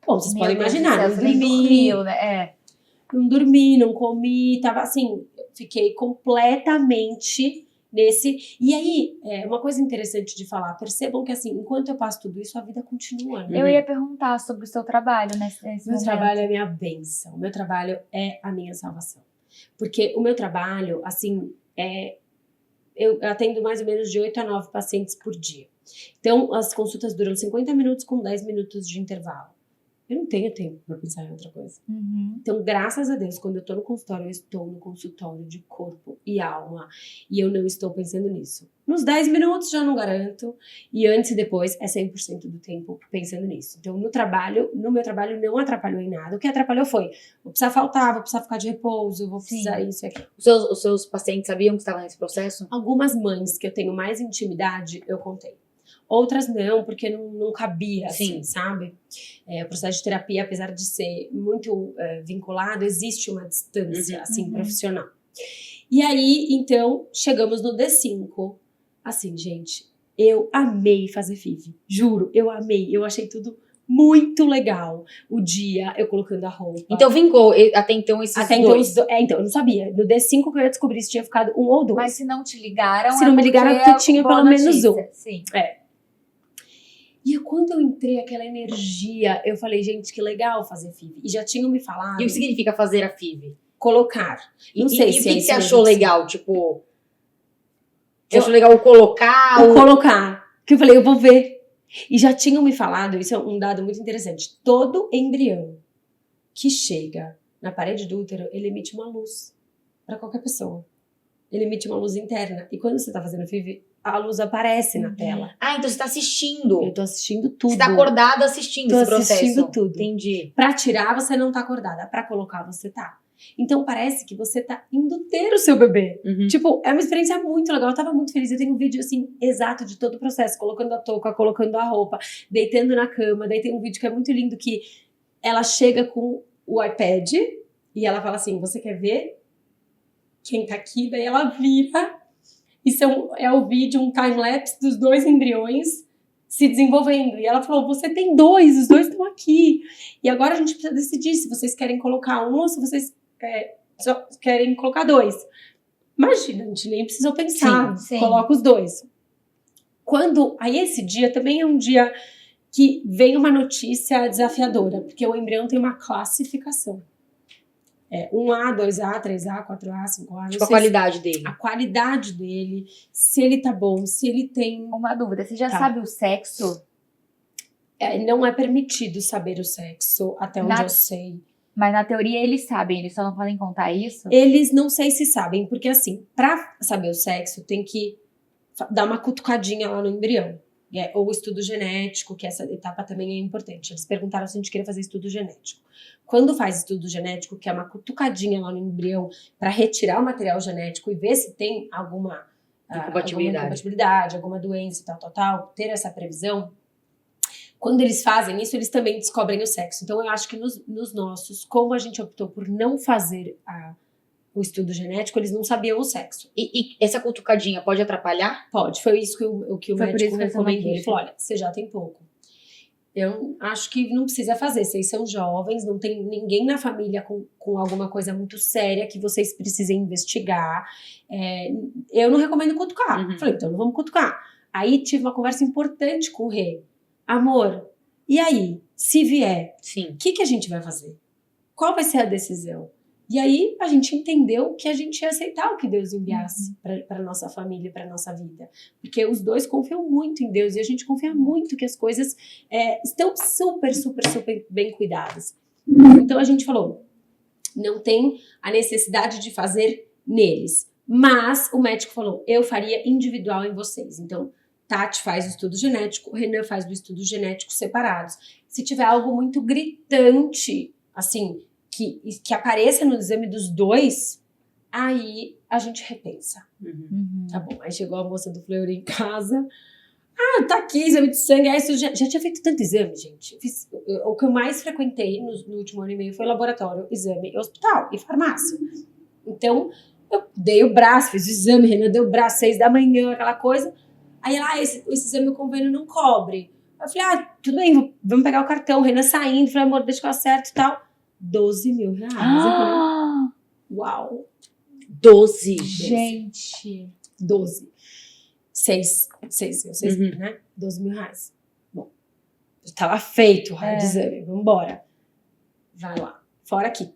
Bom, vocês podem imaginar, não dormi, né? não dormi, não comi, tava assim, fiquei completamente nesse. E aí, uma coisa interessante de falar, percebam que assim, enquanto eu passo tudo isso, a vida continua. Né? Eu ia perguntar sobre o seu trabalho nesse Meu momento. trabalho é a minha bênção, o meu trabalho é a minha salvação. Porque o meu trabalho, assim, eu atendo mais ou menos de 8 a 9 pacientes por dia. Então, as consultas duram 50 minutos com 10 minutos de intervalo. Eu não tenho tempo para pensar em outra coisa. Uhum. Então, graças a Deus, quando eu tô no consultório, eu estou no consultório de corpo e alma. E eu não estou pensando nisso. Nos 10 minutos já não garanto. E antes e depois é 100% do tempo pensando nisso. Então, no meu trabalho não atrapalhou em nada. O que atrapalhou foi, vou precisar faltar, vou precisar ficar de repouso, vou precisar isso e aquilo. Os seus pacientes sabiam que estavam nesse processo? Algumas mães que eu tenho mais intimidade, eu contei. Outras não, porque não cabia, assim, sabe? O processo de terapia, apesar de ser muito vinculado, existe uma distância, assim, profissional. E aí, então, chegamos no D5. Assim, gente, eu amei fazer FIV. Juro, eu amei. Eu achei tudo muito legal. O dia, eu colocando a roupa. Então, vingou até então esses dois. Então, eu não sabia. No D5 que eu ia descobrir se tinha ficado 1 ou 2. Mas se não te ligaram, se não me ligaram, porque tinha pelo menos 1. Sim. E quando eu entrei, aquela energia, eu falei, gente, que legal fazer FIV. E já tinham me falado. E o que significa fazer a FIV? Colocar. Não sei se o que você achou legal? Tipo, você achou legal o colocar? O colocar. Que eu falei, eu vou ver. E já tinham me falado, isso é um dado muito interessante. Todo embrião que chega na parede do útero, ele emite uma luz para qualquer pessoa. Ele emite uma luz interna. E quando você tá fazendo FIV, a luz aparece na tela. Ah, então você tá assistindo. Eu tô assistindo tudo. Você tá acordada assistindo esse processo. Tô assistindo tudo. Entendi. Pra tirar, você não tá acordada. Pra colocar, você tá. Então, parece que você tá indo ter o seu bebê. Tipo, é uma experiência muito legal. Eu tava muito feliz. Eu tenho um vídeo, assim, exato de todo o processo. Colocando a touca, colocando a roupa, deitando na cama. Daí tem um vídeo que é muito lindo, que ela chega com o iPad e ela fala assim, você quer ver quem tá aqui? Daí ela vira. Isso é o vídeo, um time-lapse dos 2 embriões se desenvolvendo. E ela falou, você tem 2, os 2 estão aqui. E agora a gente precisa decidir se vocês querem colocar 1 ou se vocês só querem colocar 2. Imagina, a gente nem precisou pensar. Sim. Coloca os 2. Aí esse dia também é um dia que vem uma notícia desafiadora, porque o embrião tem uma classificação. 1A, 2A, 3A, 4A, 5A. Tipo, a qualidade dele. A qualidade dele, se ele tá bom, se ele tem... Uma dúvida, você já sabe o sexo? Não é permitido saber o sexo, até onde eu sei. Mas na teoria eles sabem, eles só não podem contar isso? Eles não sei se sabem, porque assim, pra saber o sexo, tem que dar uma cutucadinha lá no embrião. Ou estudo genético, que essa etapa também é importante. Eles perguntaram se a gente queria fazer estudo genético. Quando faz estudo genético, que é uma cutucadinha lá no embrião para retirar o material genético e ver se tem alguma incompatibilidade, alguma doença e tal, ter essa previsão. Quando eles fazem isso, eles também descobrem o sexo. Então, eu acho que nos nossos, como a gente optou por não fazer o estudo genético, eles não sabiam o sexo. E essa cutucadinha pode atrapalhar? Pode, foi isso que o médico recomendou. Ele falou, olha, você já tem pouco. Eu acho que não precisa fazer, vocês são jovens, não tem ninguém na família com alguma coisa muito séria que vocês precisem investigar. Eu não recomendo cutucar. Falei, então não vamos cutucar. Aí tive uma conversa importante com o Rê. Amor, e aí, se vier, o que a gente vai fazer? Qual vai ser a decisão? E aí a gente entendeu que a gente ia aceitar o que Deus enviasse para nossa família, para nossa vida. Porque os dois confiam muito em Deus e a gente confia muito que as coisas estão super, super, super bem cuidadas. Então a gente falou, não tem a necessidade de fazer neles. Mas o médico falou, eu faria individual em vocês. Então, Tati faz o estudo genético, o Renan faz o estudo genético separados. Se tiver algo muito gritante, assim, que apareça no exame dos dois, aí a gente repensa. Tá bom, aí chegou a moça do Fleury em casa. Ah, tá aqui, exame de sangue. Aí isso já tinha feito tanto exame, gente. O que eu mais frequentei no último ano e meio foi laboratório, exame, hospital e farmácia. Então, eu dei o braço, fiz o exame, Renan deu o braço, 6 da manhã, aquela coisa. Aí ela, esse exame o convênio não cobre. Eu falei, tudo bem, vamos pegar o cartão. Renan saindo, falei, amor, deixa que eu acerto e tal. 12 mil reais. Eu falei, uau. 12. Gente. 12. 6 mil, né? 12 mil reais. Bom, estava feito o raio de exame, vamos embora. Vai lá. Fora que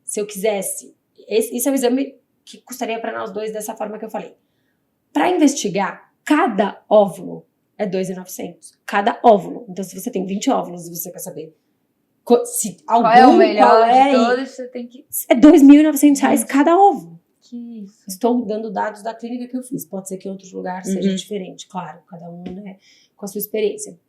se eu quisesse, esse é o exame que custaria para nós dois dessa forma que eu falei. Para investigar, cada óvulo é 2.900. Cada óvulo. Então, se você tem 20 óvulos e você quer saber se algum, qual é o melhor de todos, você tem que... É 2.900 reais cada óvulo. Que isso. Estou dando dados da clínica que eu fiz. Pode ser que em outros lugares seja diferente, claro. Cada um, né, com a sua experiência.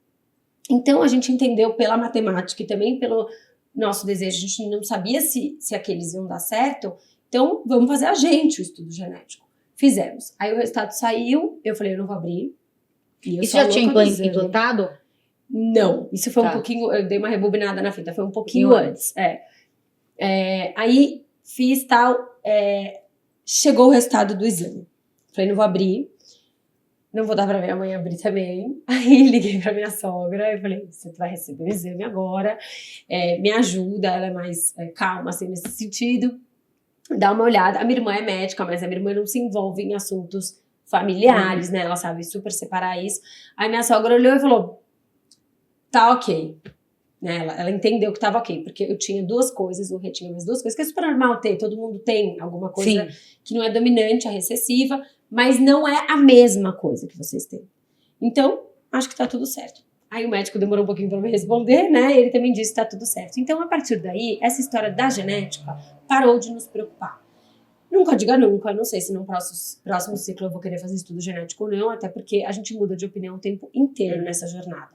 Então, a gente entendeu pela matemática e também pelo nosso desejo. A gente não sabia se aqueles iam dar certo. Então, vamos fazer a gente o estudo genético. Fizemos. Aí o resultado saiu. Eu falei, eu não vou abrir. Isso já tinha implantado? Não. Isso foi um pouquinho... Eu dei uma rebobinada na fita. Foi um pouquinho antes. Aí, fiz tal... Chegou o resultado do exame. Falei, não vou abrir. Não vou dar pra minha mãe abrir também. Aí liguei pra minha sogra. Eu falei, você vai receber o exame agora. Me ajuda. Ela é mais calma, assim, nesse sentido. Dá uma olhada. A minha irmã é médica, mas a minha irmã não se envolve em assuntos familiares, né? Ela sabe super separar isso. Aí minha sogra olhou e falou, tá ok. Né? Ela entendeu que tava ok, porque eu tinha duas coisas, o Rê tinha mais duas coisas, que é super normal ter, todo mundo tem alguma coisa que não é dominante, é recessiva, mas não é a mesma coisa que vocês têm. Então, acho que tá tudo certo. Aí o médico demorou um pouquinho para me responder, né? Ele também disse que tá tudo certo. Então, a partir daí, essa história da genética parou de nos preocupar. Nunca diga nunca, não sei se no próximo ciclo eu vou querer fazer estudo genético ou não, até porque a gente muda de opinião o tempo inteiro nessa jornada.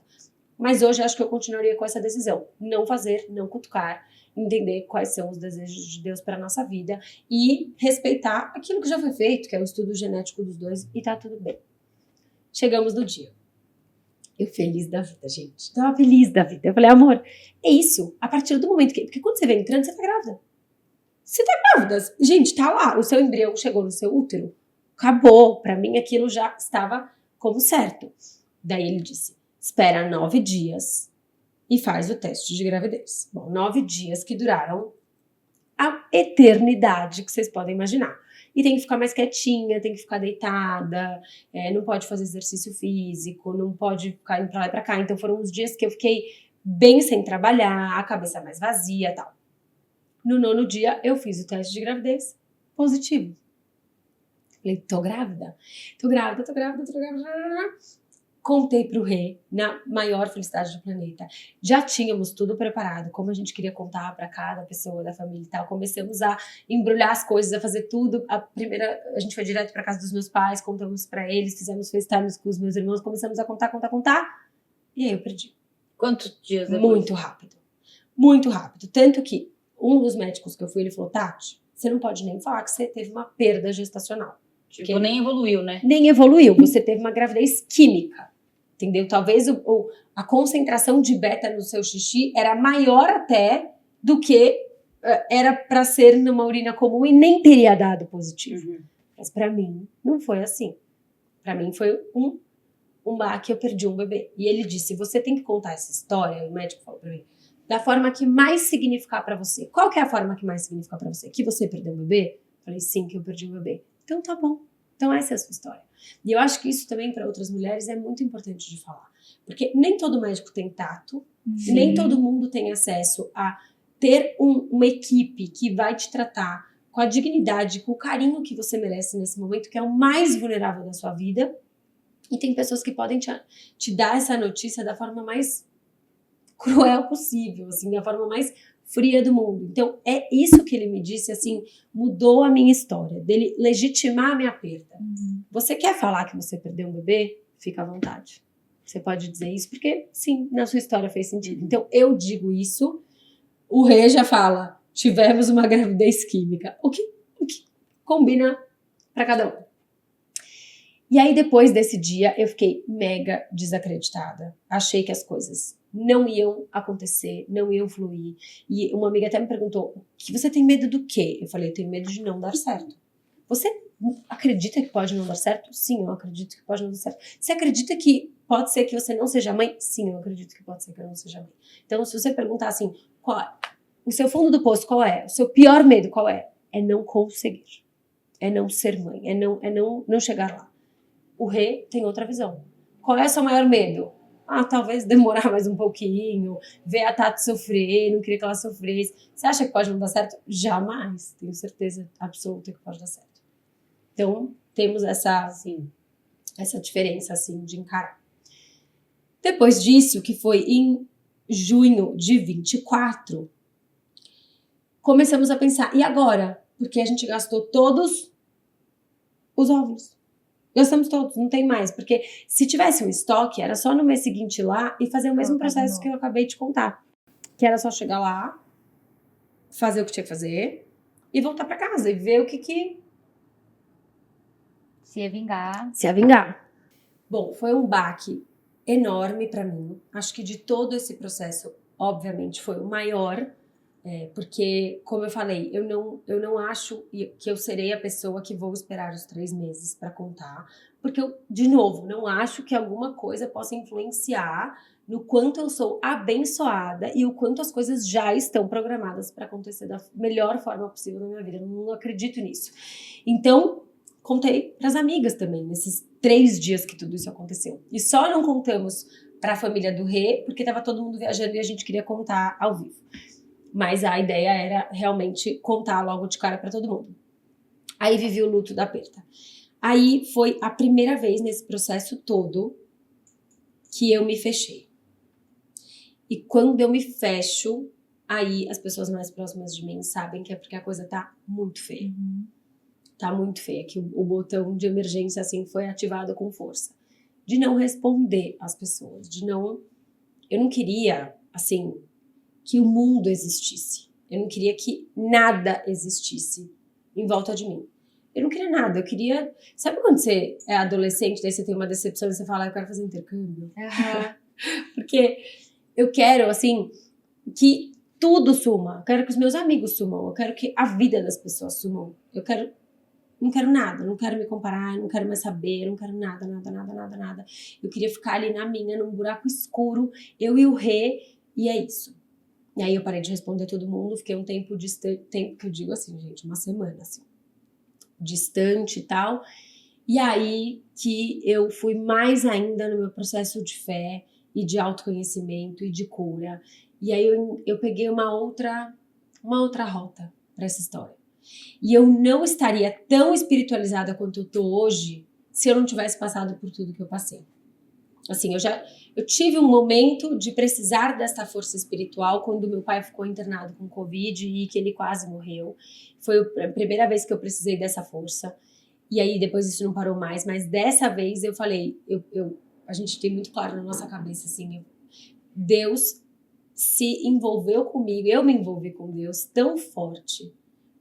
Mas hoje acho que eu continuaria com essa decisão. Não fazer, não cutucar, entender quais são os desejos de Deus para a nossa vida e respeitar aquilo que já foi feito, que é o estudo genético dos dois, e tá tudo bem. Chegamos no dia. Eu feliz da vida, gente. Tava feliz da vida. Eu falei, amor, é isso. A partir do momento que... Porque quando você vem entrando, você tá grávida. Você tá grávida. Gente, tá lá. O seu embrião chegou no seu útero. Acabou. Pra mim, aquilo já estava como certo. Daí ele disse, espera 9 dias e faz o teste de gravidez. Bom, 9 dias que duraram a eternidade que vocês podem imaginar. E tem que ficar mais quietinha, tem que ficar deitada, não pode fazer exercício físico, não pode ficar indo pra lá e pra cá. Então foram uns dias que eu fiquei bem sem trabalhar, a cabeça mais vazia e tal. No 9º dia, eu fiz o teste de gravidez positivo. Falei, tô grávida. Contei pro Rê, na maior felicidade do planeta. Já tínhamos tudo preparado, como a gente queria contar para cada pessoa da família e tal. Começamos a embrulhar as coisas, a fazer tudo. A gente foi direto para casa dos meus pais, contamos para eles, fizemos FaceTime com os meus irmãos, começamos a contar. E aí eu perdi. Quantos dias depois? Muito rápido. Muito rápido. Tanto que um dos médicos que eu fui, ele falou, Tati, você não pode nem falar que você teve uma perda gestacional. Tipo, nem evoluiu, né? Nem evoluiu. Você teve uma gravidez química. Entendeu? Talvez a concentração de beta no seu xixi era maior até do que era para ser numa urina comum e nem teria dado positivo. Mas para mim, não foi assim. Para mim foi um baque, eu perdi um bebê. E ele disse, você tem que contar essa história, o médico falou para mim, da forma que mais significar para você. Qual que é a forma que mais significa para você? Que você perdeu um bebê? Eu falei, sim, que eu perdi um bebê. Então tá bom. Então essa é a sua história. E eu acho que isso também para outras mulheres é muito importante de falar. Porque nem todo médico tem tato, nem todo mundo tem acesso a ter uma equipe que vai te tratar com a dignidade, com o carinho que você merece nesse momento, que é o mais vulnerável da sua vida. E tem pessoas que podem te dar essa notícia da forma mais cruel possível, assim, da forma mais fria do mundo. Então, é isso que ele me disse, assim, mudou a minha história, dele legitimar a minha perda. Você quer falar que você perdeu um bebê? Fica à vontade. Você pode dizer isso porque, sim, na sua história fez sentido. Então, eu digo isso, o Rê já fala, tivemos uma gravidez química. O que combina para cada um. E aí, depois desse dia, eu fiquei mega desacreditada. Achei que as coisas não iam acontecer, não iam fluir. E uma amiga até me perguntou, que você tem medo do quê? Eu falei, eu tenho medo de não dar certo. Você acredita que pode não dar certo? Sim, eu acredito que pode não dar certo. Você acredita que pode ser que você não seja mãe? Sim, eu acredito que pode ser que eu não seja mãe. Então, se você perguntar assim, o seu fundo do poço qual é? O seu pior medo qual é? É não conseguir. É não ser mãe. É não chegar lá. O Rê tem outra visão. Qual é o seu maior medo? Talvez demorar mais um pouquinho, ver a Tati sofrer, não queria que ela sofresse. Você acha que pode não dar certo? Jamais. Tenho certeza absoluta que pode dar certo. Então, temos essa diferença, assim, de encarar. Depois disso, que foi em junho de 24, começamos a pensar, e agora? Porque a gente gastou todos os óvulos. Gastamos todos, não tem mais. Porque se tivesse um estoque, era só no mês seguinte ir lá e fazer o mesmo processo que eu acabei de contar. Que era só chegar lá, fazer o que tinha que fazer e voltar pra casa e ver o que Se ia vingar. Se ia vingar. Bom, foi um baque enorme pra mim. Acho que de todo esse processo, obviamente, foi o maior. Porque, como eu falei, eu não acho que eu serei a pessoa que vou esperar os 3 meses para contar, porque eu, de novo, não acho que alguma coisa possa influenciar no quanto eu sou abençoada e o quanto as coisas já estão programadas para acontecer da melhor forma possível na minha vida. Eu não acredito nisso. Então, contei para as amigas também, nesses 3 dias que tudo isso aconteceu. E só não contamos para a família do Rê, porque estava todo mundo viajando e a gente queria contar ao vivo. Mas a ideia era realmente contar logo de cara pra todo mundo. Aí vivi o luto da perda. Aí foi a primeira vez nesse processo todo que eu me fechei. E quando eu me fecho, aí as pessoas mais próximas de mim sabem que é porque a coisa tá muito feia. Tá muito feia, que o botão de emergência assim foi ativado com força. De não responder às pessoas, eu não queria, assim, que o mundo existisse. Eu não queria que nada existisse em volta de mim. Eu não queria nada, eu queria... Sabe quando você é adolescente, daí você tem uma decepção e você fala, eu quero fazer intercâmbio? Porque eu quero, assim, que tudo suma. Eu quero que os meus amigos sumam. Eu quero que a vida das pessoas sumam. Não quero nada, não quero me comparar, não quero mais saber, não quero nada. Eu queria ficar ali na minha, num buraco escuro, eu e o Rê, e é isso. E aí eu parei de responder todo mundo, fiquei um tempo distante, que eu digo assim, gente, uma semana, assim, distante e tal. E aí que eu fui mais ainda no meu processo de fé e de autoconhecimento e de cura. E aí eu peguei uma outra rota para essa história. E eu não estaria tão espiritualizada quanto eu tô hoje se eu não tivesse passado por tudo que eu passei. Assim, eu tive um momento de precisar dessa força espiritual quando meu pai ficou internado com Covid e que ele quase morreu. Foi a primeira vez que eu precisei dessa força. E aí depois isso não parou mais, mas dessa vez eu falei, a gente tem muito claro na nossa cabeça, assim, Deus se envolveu comigo, eu me envolvi com Deus tão forte,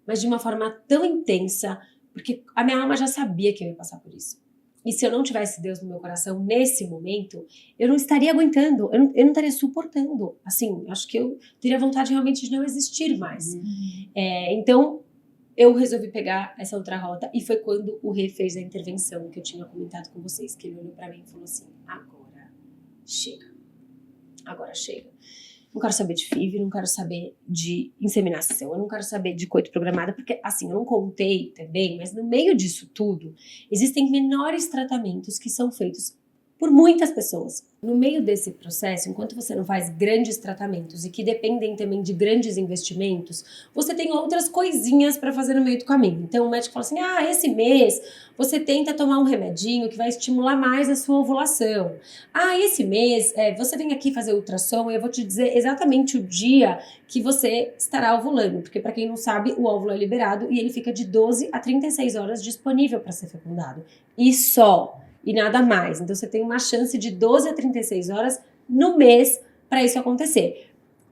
mas de uma forma tão intensa, porque a minha alma já sabia que eu ia passar por isso. E se eu não tivesse Deus no meu coração nesse momento, eu não estaria aguentando, eu não estaria suportando. Assim, acho que eu teria vontade realmente de não existir mais. Então, eu resolvi pegar essa outra rota e foi quando o Rê fez a intervenção que eu tinha comentado com vocês, que ele olhou pra mim e falou assim, agora chega. Não quero saber de FIV, não quero saber de inseminação, eu não quero saber de coito programada, porque assim, eu não contei também, mas no meio disso tudo, existem menores tratamentos que são feitos por muitas pessoas. No meio desse processo, enquanto você não faz grandes tratamentos e que dependem também de grandes investimentos, você tem outras coisinhas para fazer no meio do caminho. Então o médico fala assim, esse mês você tenta tomar um remedinho que vai estimular mais a sua ovulação. Esse mês você vem aqui fazer ultrassom e eu vou te dizer exatamente o dia que você estará ovulando, porque para quem não sabe, o óvulo é liberado e ele fica de 12 a 36 horas disponível para ser fecundado. E nada mais. Então você tem uma chance de 12 a 36 horas no mês para isso acontecer.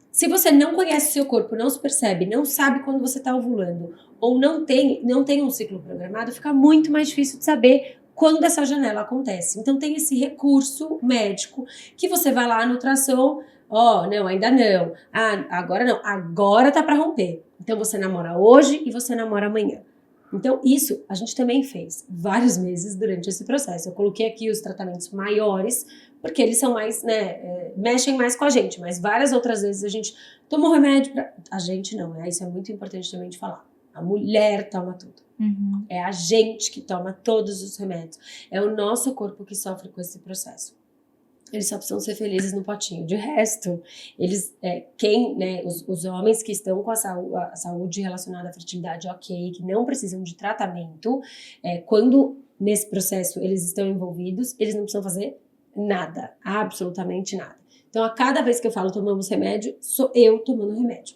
Se você não conhece o seu corpo, não se percebe, não sabe quando você está ovulando ou não tem um ciclo programado, fica muito mais difícil de saber quando essa janela acontece. Então tem esse recurso médico que você vai lá no ultrassom, não, ainda não. Agora não, agora tá para romper. Então você namora hoje e você namora amanhã. Então, isso a gente também fez vários meses durante esse processo. Eu coloquei aqui os tratamentos maiores, porque eles são mais, mexem mais com a gente. Mas várias outras vezes a gente tomou remédio pra... A gente não, isso é muito importante também de falar. A mulher toma tudo. Uhum. É a gente que toma todos os remédios. É o nosso corpo que sofre com esse processo. Eles só precisam ser felizes no potinho. De resto, eles, os homens que estão com a saúde relacionada à fertilidade ok, que não precisam de tratamento, quando nesse processo eles estão envolvidos, eles não precisam fazer nada, absolutamente nada. Então, a cada vez que eu falo tomamos remédio, sou eu tomando remédio.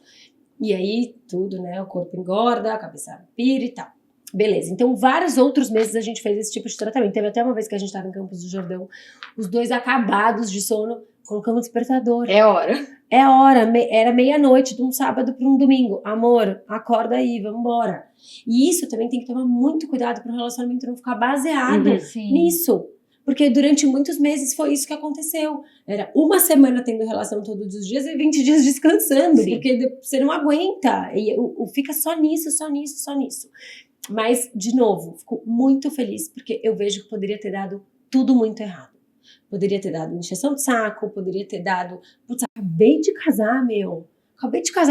E aí, tudo, o corpo engorda, a cabeça pira e tal. Beleza, então vários outros meses a gente fez esse tipo de tratamento. Teve até uma vez que a gente estava em Campos do Jordão, os dois acabados de sono, colocamos despertador. É hora. Era meia-noite de um sábado para um domingo. Amor, acorda aí, vamos embora. E isso também tem que tomar muito cuidado para o relacionamento não ficar baseado nisso. Porque durante muitos meses foi isso que aconteceu. Era uma semana tendo relação todos os dias e 20 dias descansando. Sim. Porque você não aguenta. E fica só nisso. Mas, de novo, fico muito feliz porque eu vejo que poderia ter dado tudo muito errado. Poderia ter dado injeção de saco, poderia ter dado... Putz, acabei de casar,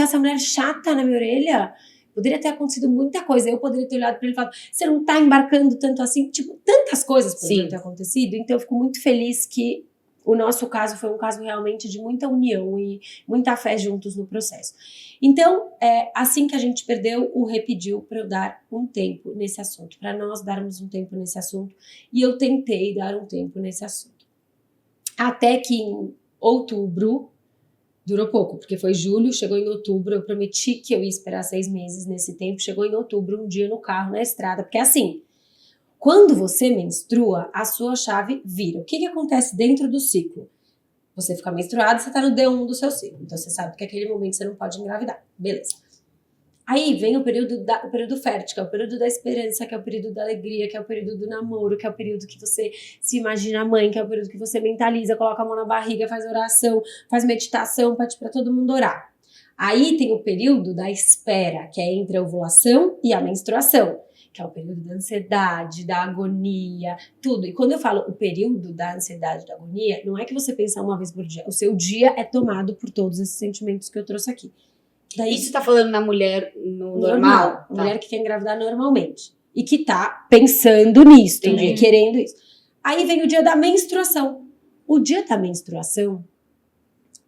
essa mulher chata na minha orelha. Poderia ter acontecido muita coisa. Eu poderia ter olhado para ele e falado, você não tá embarcando tanto assim? Tantas coisas poderiam ter acontecido. Então, eu fico muito feliz que o nosso caso foi um caso realmente de muita união e muita fé juntos no processo. Então, assim que a gente perdeu, o Rê pediu para eu dar um tempo nesse assunto, para nós darmos um tempo nesse assunto, e eu tentei dar um tempo nesse assunto. Até que em outubro, durou pouco, porque foi julho, chegou em outubro, eu prometi que eu ia esperar 6 meses nesse tempo, chegou em outubro, um dia no carro, na estrada, porque assim, quando você menstrua, a sua chave vira. O que acontece dentro do ciclo? Você fica menstruado, você está no D1 do seu ciclo. Então, você sabe que naquele momento você não pode engravidar. Beleza. Aí vem o período fértil, que é o período da esperança, que é o período da alegria, que é o período do namoro, que é o período que você se imagina mãe, que é o período que você mentaliza, coloca a mão na barriga, faz oração, faz meditação, pede para todo mundo orar. Aí tem o período da espera, que é entre a ovulação e a menstruação, que é o período da ansiedade, da agonia, tudo. E quando eu falo o período da ansiedade, da agonia, não é que você pensa uma vez por dia. O seu dia é tomado por todos esses sentimentos que eu trouxe aqui. Daí, isso tá falando na mulher normal? Tá. Mulher que quer engravidar normalmente. E que tá pensando nisso, né? Querendo isso. Aí vem o dia da menstruação. O dia da menstruação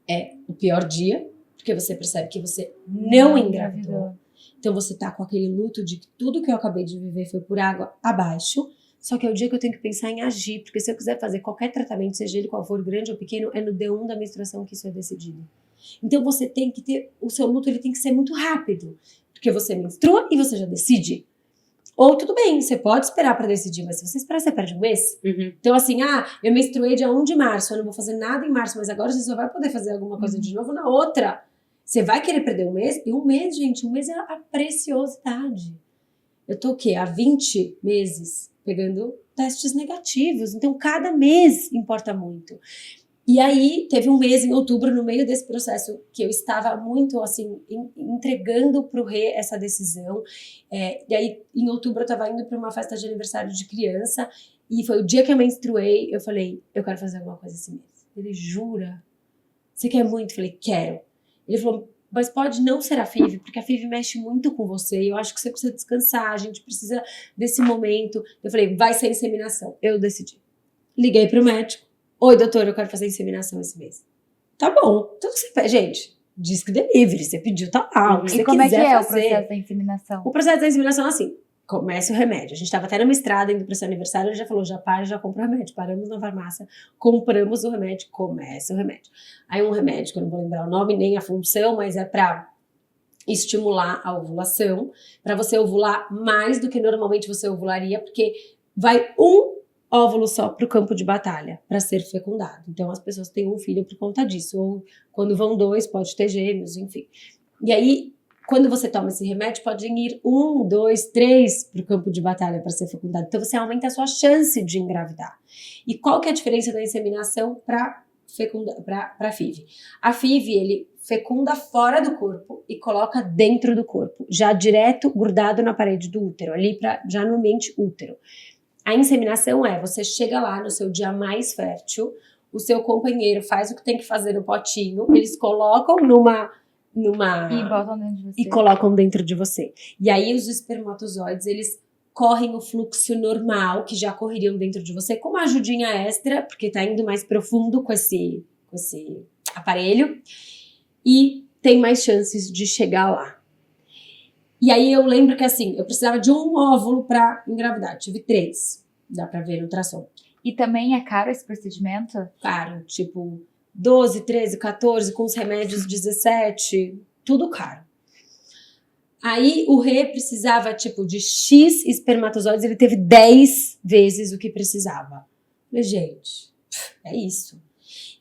é o pior dia, porque você percebe que você não engravidou. Então você tá com aquele luto de que tudo que eu acabei de viver foi por água abaixo, só que é o dia que eu tenho que pensar em agir, porque se eu quiser fazer qualquer tratamento, seja ele qual for, grande ou pequeno, é no D1 da menstruação que isso é decidido. Então você tem que ter, o seu luto ele tem que ser muito rápido, porque você menstrua e você já decide. Ou tudo bem, você pode esperar pra decidir, mas se você esperar, você perde um mês. Uhum. Então assim, eu menstruei dia 1 de março, eu não vou fazer nada em março, mas agora você só vai poder fazer alguma coisa de novo na outra. Você vai querer perder um mês? E um mês, gente, um mês é a preciosidade. Eu tô o quê? Há 20 meses pegando testes negativos. Então, cada mês importa muito. E aí, teve um mês em outubro, no meio desse processo, que eu estava muito, assim, entregando pro Rê essa decisão. E aí, em outubro, eu estava indo para uma festa de aniversário de criança. E foi o dia que eu menstruei. Eu falei, eu quero fazer alguma coisa esse mês. Ele, jura? Você quer muito? Eu falei, quero. Ele falou, mas pode não ser a FIV, porque a FIV mexe muito com você, e eu acho que você precisa descansar, a gente precisa desse momento. Eu falei, vai ser inseminação. Eu decidi. Liguei pro médico, Oi, doutor, eu quero fazer inseminação esse mês. Tá bom. Então você pede, gente, diz que delivery, você pediu, tá lá, o que E você como é que quiser é o fazer. processo da inseminação? O processo da inseminação é assim, começa o remédio. A gente tava até numa estrada indo pro seu aniversário, ele já falou, já para, já compra o remédio. Paramos na farmácia, compramos o remédio, começa o remédio. Aí um remédio, que eu não vou lembrar o nome nem a função, mas é pra estimular a ovulação, para você ovular mais do que normalmente você ovularia, porque vai um óvulo só para o campo de batalha, para ser fecundado. Então as pessoas têm um filho por conta disso, ou quando vão 2, pode ter gêmeos, enfim. E aí, quando você toma esse remédio, pode ir 1, 2, 3 para o campo de batalha para ser fecundado. Então você aumenta a sua chance de engravidar. E qual que é a diferença da inseminação para a FIV? A FIV, ele fecunda fora do corpo e coloca dentro do corpo, já direto grudado na parede do útero, ali já no ambiente útero. A inseminação você chega lá no seu dia mais fértil, o seu companheiro faz o que tem que fazer no potinho, eles colocam E botam dentro de você. e colocam dentro de você. E aí os espermatozoides, eles correm o fluxo normal, que já correriam dentro de você, com uma ajudinha extra, porque tá indo mais profundo com esse aparelho, e tem mais chances de chegar lá. E aí eu lembro que assim, eu precisava de um óvulo pra engravidar, tive 3, dá pra ver no ultrassom. E também é caro esse procedimento? Caro, tipo 12, 13, 14, com os remédios 17, tudo caro. Aí o Rê precisava, tipo, de X espermatozoides, ele teve 10 vezes o que precisava. Falei, gente, é isso.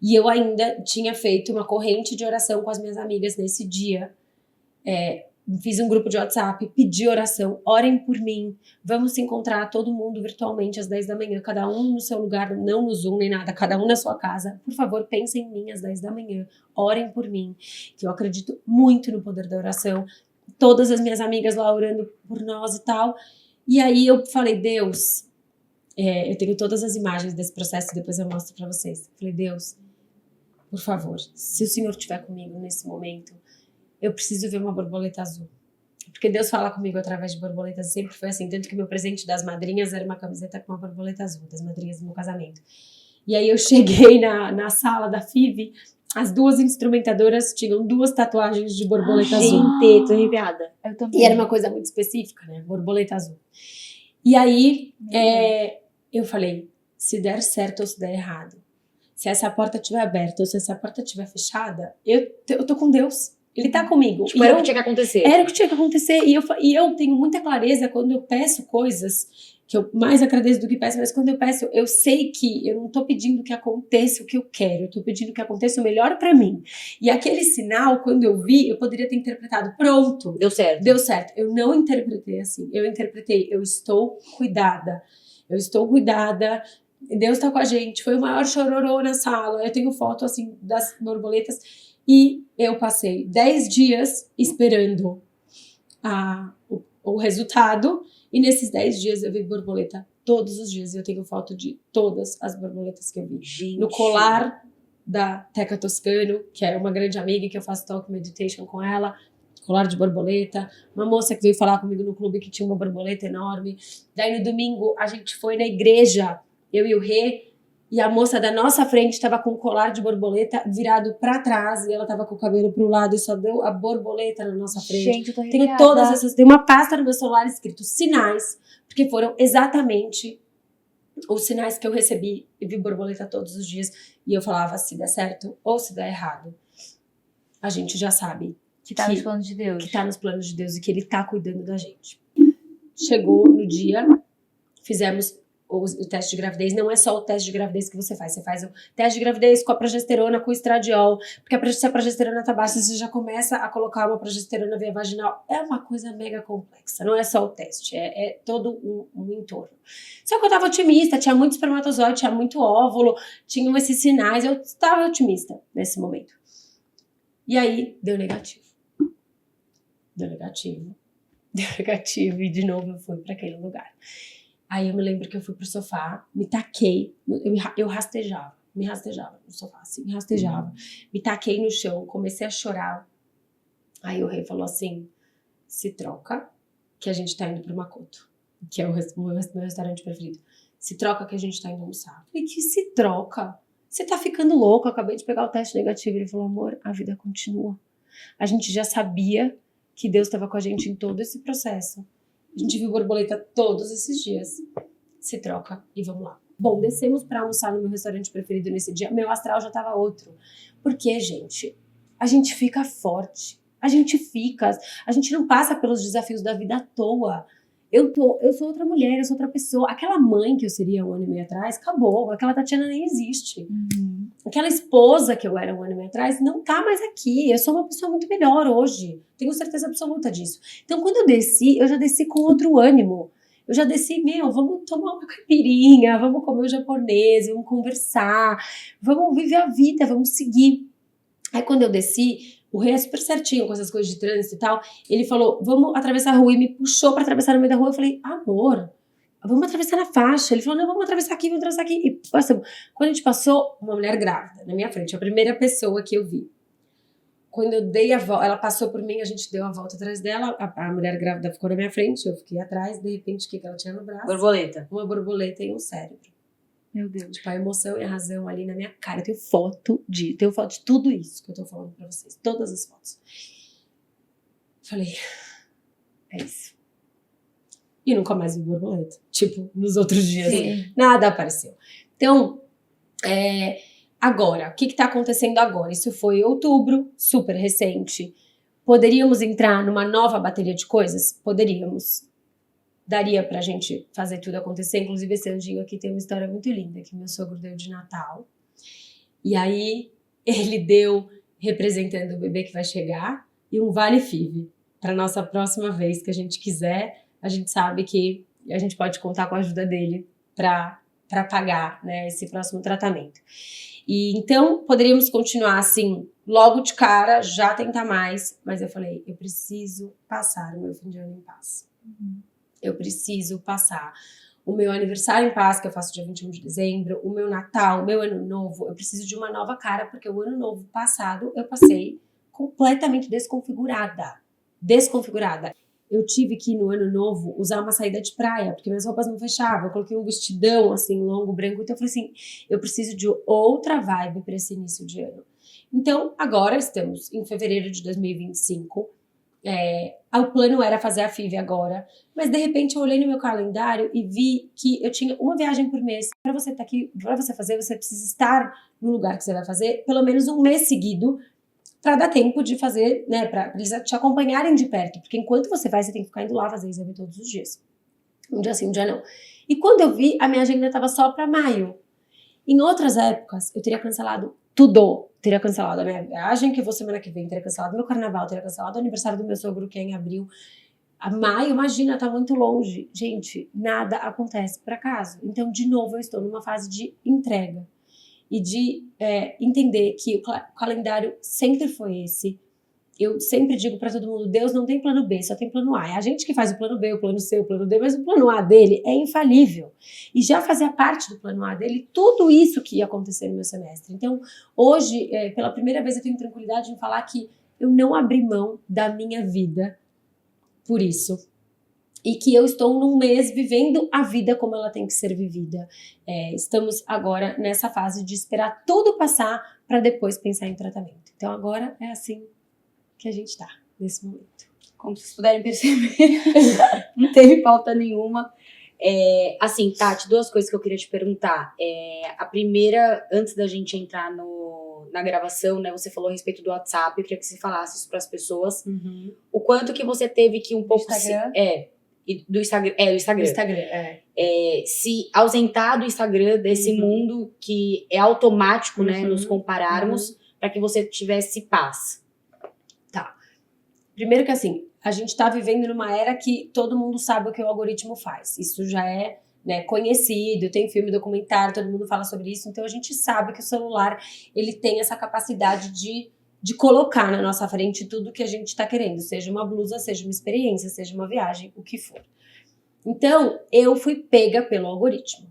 E eu ainda tinha feito uma corrente de oração com as minhas amigas nesse dia. Fiz um grupo de WhatsApp, pedi oração, orem por mim, vamos se encontrar todo mundo virtualmente às 10 da manhã, cada um no seu lugar, não no Zoom nem nada, cada um na sua casa. Por favor, pensem em mim às 10 da manhã, orem por mim, que eu acredito muito no poder da oração. Todas as minhas amigas lá orando por nós e tal. E aí eu falei, Deus, eu tenho todas as imagens desse processo, depois eu mostro pra vocês. Falei, Deus, por favor, se o Senhor estiver comigo nesse momento, eu preciso ver uma borboleta azul. Porque Deus fala comigo através de borboletas, sempre foi assim, tanto que meu presente das madrinhas era uma camiseta com uma borboleta azul, das madrinhas do meu casamento. E aí eu cheguei na sala da FIV, as 2 instrumentadoras tinham 2 tatuagens de borboleta azul. Gente, tô arrepiada. Eu também. E era uma coisa muito específica, né? Borboleta azul. E aí, eu falei, se der certo ou se der errado, se essa porta estiver aberta ou se essa porta estiver fechada, eu tô com Deus. Ele tá comigo. Tipo, era o que tinha que acontecer. Era o que tinha que acontecer. E eu tenho muita clareza quando eu peço coisas, que eu mais agradeço do que peço, mas quando eu peço, eu sei que eu não tô pedindo que aconteça o que eu quero, eu tô pedindo que aconteça o melhor pra mim. E aquele sinal, quando eu vi, eu poderia ter interpretado, pronto. Deu certo. Deu certo. Eu não interpretei assim. Eu interpretei, eu estou cuidada. Eu estou cuidada. Deus tá com a gente. Foi o maior chororô na sala. Eu tenho foto, assim, das borboletas. E eu passei 10 dias esperando o resultado. E nesses 10 dias eu vi borboleta todos os dias. E eu tenho foto de todas as borboletas que eu vi. Gente. No colar da Teca Toscano, que é uma grande amiga que eu faço talk meditation com ela. Colar de borboleta. Uma moça que veio falar comigo no clube que tinha uma borboleta enorme. Daí no domingo a gente foi na igreja, eu e o Rê. E a moça da nossa frente estava com o colar de borboleta virado para trás e ela estava com o cabelo pro lado e só deu a borboleta na nossa frente. Gente, eu tô Tenho arrepiada. todas essas, tem uma pasta no meu celular escrito sinais, porque foram exatamente os sinais que eu recebi e vi borboleta todos os dias e eu falava se der certo ou se der errado. A gente já sabe Que tá nos planos de Deus. que tá nos planos de Deus e que ele tá cuidando da gente. Chegou no dia, fizemos o teste de gravidez. Não é só o teste de gravidez que você faz o teste de gravidez com a progesterona, com o estradiol, porque se a progesterona tá baixa, você já começa a colocar uma progesterona via vaginal. É uma coisa mega complexa, não é só o teste, é todo um entorno. Só que eu tava otimista, tinha muito espermatozoide, tinha muito óvulo, tinham esses sinais, eu estava otimista nesse momento. E aí, deu negativo. E de novo eu fui para aquele lugar. Aí eu me lembro que eu fui pro sofá, me taquei, eu rastejava, me rastejava no sofá, assim, me rastejava. Me taquei no chão, comecei a chorar. Aí o Rei falou assim, se troca, que a gente tá indo pro Makoto, que é o meu restaurante preferido. Se troca que a gente tá indo almoçar. Eu falei, que se troca? você tá ficando louco, eu acabei de pegar o teste negativo. Ele falou, amor, a vida continua. A gente já sabia que Deus estava com a gente em todo esse processo. A gente viu borboleta todos esses dias. Se troca e vamos lá. Bom, descemos para almoçar no meu restaurante preferido nesse dia. Meu astral já tava outro. Porque, gente, a gente fica forte. A gente não passa pelos desafios da vida à toa. Eu sou outra mulher, eu sou outra pessoa. Aquela mãe que eu seria 1 ano e meio atrás, acabou. Aquela Tatiana nem existe. Aquela esposa que eu era 1 ano e meio atrás não tá mais aqui. Eu sou uma pessoa muito melhor hoje. Tenho certeza absoluta disso. Então, quando eu desci, eu já desci com outro ânimo. Eu já desci, vamos tomar uma caipirinha, vamos comer o japonês, vamos conversar, vamos viver a vida, vamos seguir. Aí, quando eu desci, o rei é super certinho com essas coisas de trânsito e tal. Ele falou, vamos atravessar a rua, e me puxou pra atravessar no meio da rua. Eu falei, amor, vamos atravessar na faixa. Ele falou, não, vamos atravessar aqui. E passamos. Quando a gente passou, uma mulher grávida na minha frente, a primeira pessoa que eu vi. Quando eu dei a volta, ela passou por mim, a gente deu a volta atrás dela, a mulher grávida ficou na minha frente, eu fiquei atrás, de repente, o que ela tinha no braço? Borboleta. Uma borboleta e um cérebro. Meu Deus. Tipo, a emoção e a razão ali na minha cara. Eu tenho foto de tudo isso que eu tô falando pra vocês. Todas as fotos. Falei, é isso. E nunca mais vi borboleta. Tipo, nos outros dias. Sim. Nada apareceu. Então, agora, o que tá acontecendo agora? Isso foi em outubro, super recente. Poderíamos entrar numa nova bateria de coisas? Poderíamos. Daria pra gente fazer tudo acontecer. Inclusive, esse anjinho aqui tem uma história muito linda, que meu sogro deu de Natal. E aí, ele deu, representando o bebê que vai chegar, e um vale-FIV. Pra nossa próxima vez que a gente quiser, a gente sabe que a gente pode contar com a ajuda dele pra pagar, né, esse próximo tratamento. E então, poderíamos continuar assim, logo de cara, já tentar mais. Mas eu falei, eu preciso passar o meu fim de ano em paz. Eu preciso passar o meu aniversário em paz, que eu faço dia 21 de dezembro, o meu Natal, o meu Ano Novo. Eu preciso de uma nova cara, porque o Ano Novo passado eu passei completamente desconfigurada. Eu tive que, no Ano Novo, usar uma saída de praia, porque minhas roupas não fechavam. Eu coloquei um vestidão, assim, longo, branco. Então eu falei assim, eu preciso de outra vibe para esse início de ano. Então, agora estamos em fevereiro de 2025. O plano era fazer a FIV agora, mas de repente eu olhei no meu calendário e vi que eu tinha uma viagem por mês. Para você estar aqui, para você fazer, você precisa estar no lugar que você vai fazer pelo menos um mês seguido, para dar tempo de fazer, né, para eles te acompanharem de perto, porque enquanto você vai, você tem que ficar indo lá fazer exame todos os dias. Um dia sim, um dia não. E quando eu vi, a minha agenda estava só para maio. Em outras épocas, eu teria cancelado tudo. Teria cancelado a minha viagem, que eu vou semana que vem, teria cancelado meu carnaval, teria cancelado o aniversário do meu sogro, que é em abril. A maio, imagina, tá muito longe. Gente, nada acontece por acaso. Então, de novo, eu estou numa fase de entrega. E de entender que o calendário sempre foi esse. Eu sempre digo pra todo mundo, Deus não tem plano B, só tem plano A. É a gente que faz o plano B, o plano C, o plano D, mas o plano A dele é infalível. E já fazia parte do plano A dele tudo isso que ia acontecer no meu semestre. Então, hoje, pela primeira vez, eu tenho tranquilidade em falar que eu não abri mão da minha vida por isso. E que eu estou num mês vivendo a vida como ela tem que ser vivida. Estamos agora nessa fase de esperar tudo passar para depois pensar em tratamento. Então, agora é assim que a gente tá nesse momento. Como vocês puderem perceber, não teve pauta nenhuma. Assim, Tati, 2 coisas que eu queria te perguntar. A primeira, antes da gente entrar na gravação, né, você falou a respeito do WhatsApp, eu queria que você falasse isso para as pessoas. O quanto que você teve que um pouco... Instagram? Do Instagram. Do Instagram. No Instagram, se ausentar do Instagram, desse mundo que é automático, né, nos compararmos, para que você tivesse paz. Primeiro que assim, a gente tá vivendo numa era que todo mundo sabe o que o algoritmo faz. Isso já é, né, conhecido, tem filme, documentário, todo mundo fala sobre isso. Então a gente sabe que o celular, ele tem essa capacidade de colocar na nossa frente tudo que a gente tá querendo. Seja uma blusa, seja uma experiência, seja uma viagem, o que for. Então, eu fui pega pelo algoritmo.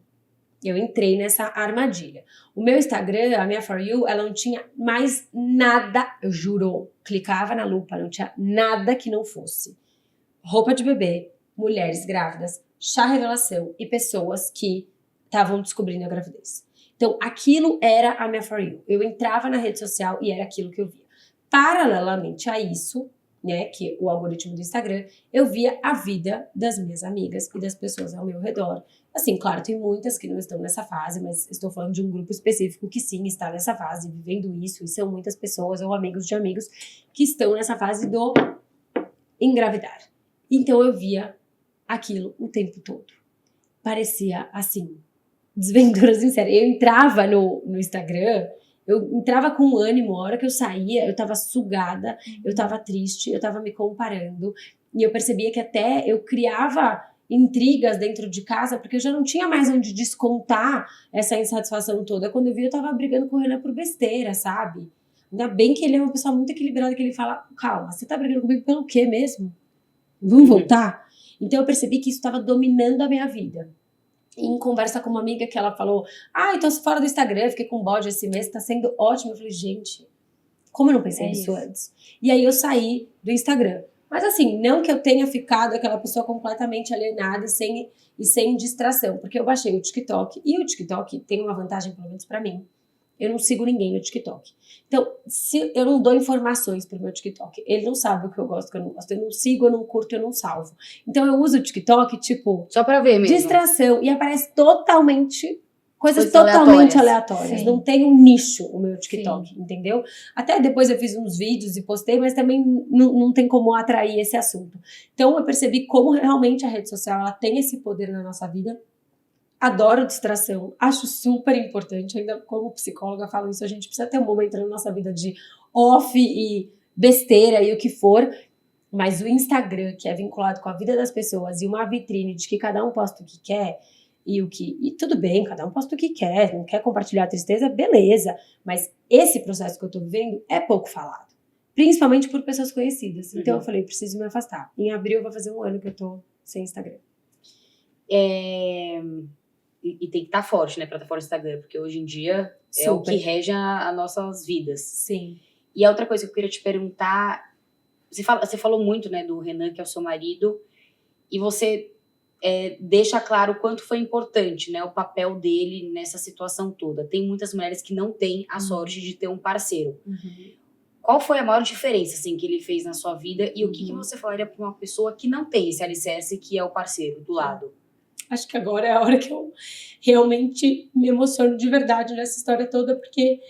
Eu entrei nessa armadilha. O meu Instagram, a minha For You, ela não tinha mais nada, eu juro. Clicava na lupa, não tinha nada que não fosse roupa de bebê, mulheres grávidas, chá revelação e pessoas que estavam descobrindo a gravidez. Então, aquilo era a minha For You. Eu entrava na rede social e era aquilo que eu via. Paralelamente a isso, né, que o algoritmo do Instagram, eu via a vida das minhas amigas e das pessoas ao meu redor. Assim, claro, tem muitas que não estão nessa fase, mas estou falando de um grupo específico que sim está nessa fase, vivendo isso, e são muitas pessoas ou amigos de amigos que estão nessa fase do engravidar. Então eu via aquilo o tempo todo. Parecia assim, desventuras em série. Eu entrava no Instagram, eu entrava com ânimo, a hora que eu saía, eu tava sugada, eu tava triste, eu tava me comparando, e eu percebia que até eu criava intrigas dentro de casa, porque eu já não tinha mais onde descontar essa insatisfação toda. Quando eu vi, eu tava brigando com o Renan por besteira, sabe? Ainda bem que ele é uma pessoa muito equilibrada, que ele fala, calma, você tá brigando comigo pelo quê mesmo? Vamos voltar? Então eu percebi que isso estava dominando a minha vida. Em conversa com uma amiga que ela falou, então fora do Instagram, fiquei com bode esse mês, tá sendo ótimo. Eu falei, gente, como eu não pensei nisso antes? E aí eu saí do Instagram. Mas assim, não que eu tenha ficado aquela pessoa completamente alienada e sem distração, porque eu baixei o TikTok, e o TikTok tem uma vantagem, pelo menos pra mim. Eu não sigo ninguém no TikTok. Então, se eu não dou informações pro meu TikTok, ele não sabe o que eu gosto, o que eu não gosto. Eu não sigo, eu não curto, eu não salvo. Então, eu uso o TikTok, tipo... Só pra ver mesmo. Distração. E aparece totalmente... Coisas Coisas totalmente aleatórias. Sim. Não tem um nicho o meu TikTok, entendeu? Até depois eu fiz uns vídeos e postei, mas também não tem como atrair esse assunto. Então, eu percebi como realmente a rede social ela tem esse poder na nossa vida. Adoro distração, acho super importante, ainda como psicóloga falo isso, a gente precisa ter um momento na nossa vida de off e besteira e o que for, mas o Instagram, que é vinculado com a vida das pessoas e uma vitrine de que cada um posta o que quer, e tudo bem, cada um posta o que quer, não quer compartilhar a tristeza, beleza, mas esse processo que eu tô vivendo é pouco falado, principalmente por pessoas conhecidas, então eu falei, preciso me afastar. Em abril vai fazer 1 ano que eu tô sem Instagram. E tem que estar forte, né, pra estar fora do Instagram, porque hoje em dia é o que rege as nossas vidas. Sim. E a outra coisa que eu queria te perguntar, você falou muito, né, do Renan, que é o seu marido, e você deixa claro o quanto foi importante, né, o papel dele nessa situação toda. Tem muitas mulheres que não têm a sorte de ter um parceiro. Qual foi a maior diferença, assim, que ele fez na sua vida, e o que você falaria pra uma pessoa que não tem esse alicerce, que é o parceiro do lado? Acho que agora é a hora que eu realmente me emociono de verdade nessa história toda, porque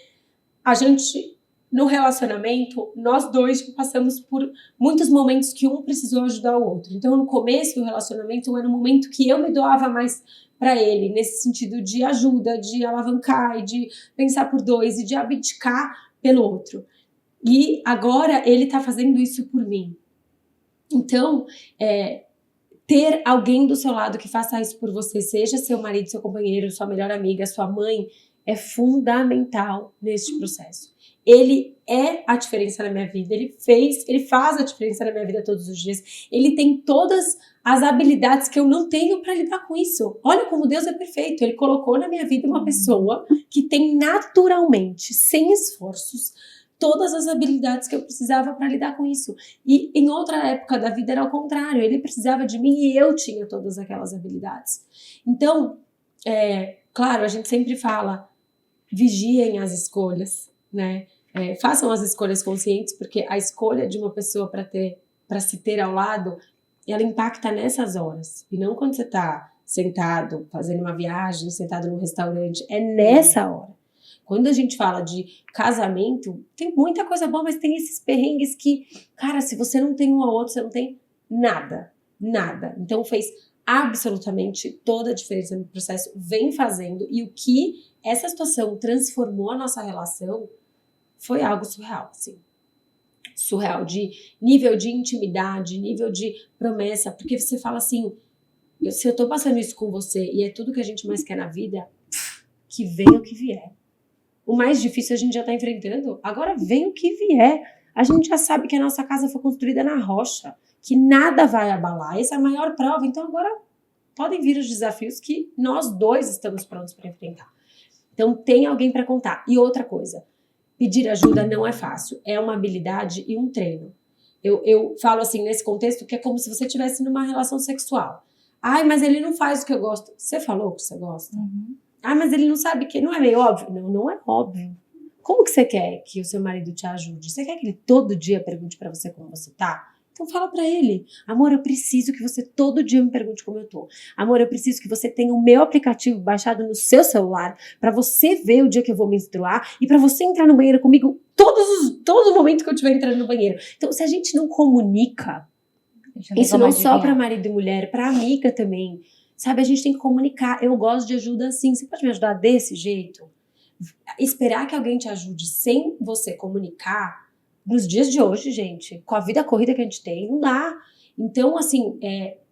a gente, no relacionamento, nós dois passamos por muitos momentos que um precisou ajudar o outro. Então, no começo do relacionamento, era um momento que eu me doava mais para ele, nesse sentido de ajuda, de alavancar, e de pensar por dois, e de abdicar pelo outro. E agora, ele tá fazendo isso por mim. Então, ter alguém do seu lado que faça isso por você, seja seu marido, seu companheiro, sua melhor amiga, sua mãe, é fundamental neste processo. Ele é a diferença na minha vida, ele faz a diferença na minha vida todos os dias. Ele tem todas as habilidades que eu não tenho para lidar com isso. Olha como Deus é perfeito. Ele colocou na minha vida uma pessoa que tem naturalmente, sem esforços, todas as habilidades que eu precisava para lidar com isso. E em outra época da vida era ao contrário, ele precisava de mim e eu tinha todas aquelas habilidades. Então, claro, a gente sempre fala, vigiem as escolhas, né? Façam as escolhas conscientes, porque a escolha de uma pessoa para se ter ao lado, ela impacta nessas horas, e não quando você está sentado, fazendo uma viagem, sentado num restaurante, é nessa hora. Quando a gente fala de casamento, tem muita coisa boa, mas tem esses perrengues que, cara, se você não tem um ao outro, você não tem nada, nada. Então fez absolutamente toda a diferença no processo, vem fazendo, e o que essa situação transformou a nossa relação foi algo surreal, assim. Surreal, de nível de intimidade, nível de promessa, porque você fala assim, se eu tô passando isso com você e é tudo que a gente mais quer na vida, que venha o que vier. O mais difícil a gente já tá enfrentando, agora vem o que vier. A gente já sabe que a nossa casa foi construída na rocha, que nada vai abalar, essa é a maior prova, então agora podem vir os desafios que nós dois estamos prontos para enfrentar. Então tem alguém para contar. E outra coisa, pedir ajuda não é fácil, é uma habilidade e um treino. Eu falo assim, nesse contexto, que é como se você estivesse numa relação sexual. Ai, mas ele não faz o que eu gosto. Você falou que você gosta? Uhum. Ah, mas ele não sabe que... Não é meio óbvio? Não, não é óbvio. Como que você quer que o seu marido te ajude? Você quer que ele todo dia pergunte pra você como você tá? Então fala pra ele. Amor, eu preciso que você todo dia me pergunte como eu tô. Amor, eu preciso que você tenha o meu aplicativo baixado no seu celular pra você ver o dia que eu vou menstruar e pra você entrar no banheiro comigo todos os momentos que eu estiver entrando no banheiro. Então, se a gente não comunica, isso não só pra marido e mulher, pra amiga também. Sabe, a gente tem que comunicar. Eu gosto de ajuda assim. Você pode me ajudar desse jeito? Esperar que alguém te ajude sem você comunicar, nos dias de hoje, gente, com a vida corrida que a gente tem, não dá. Então, assim,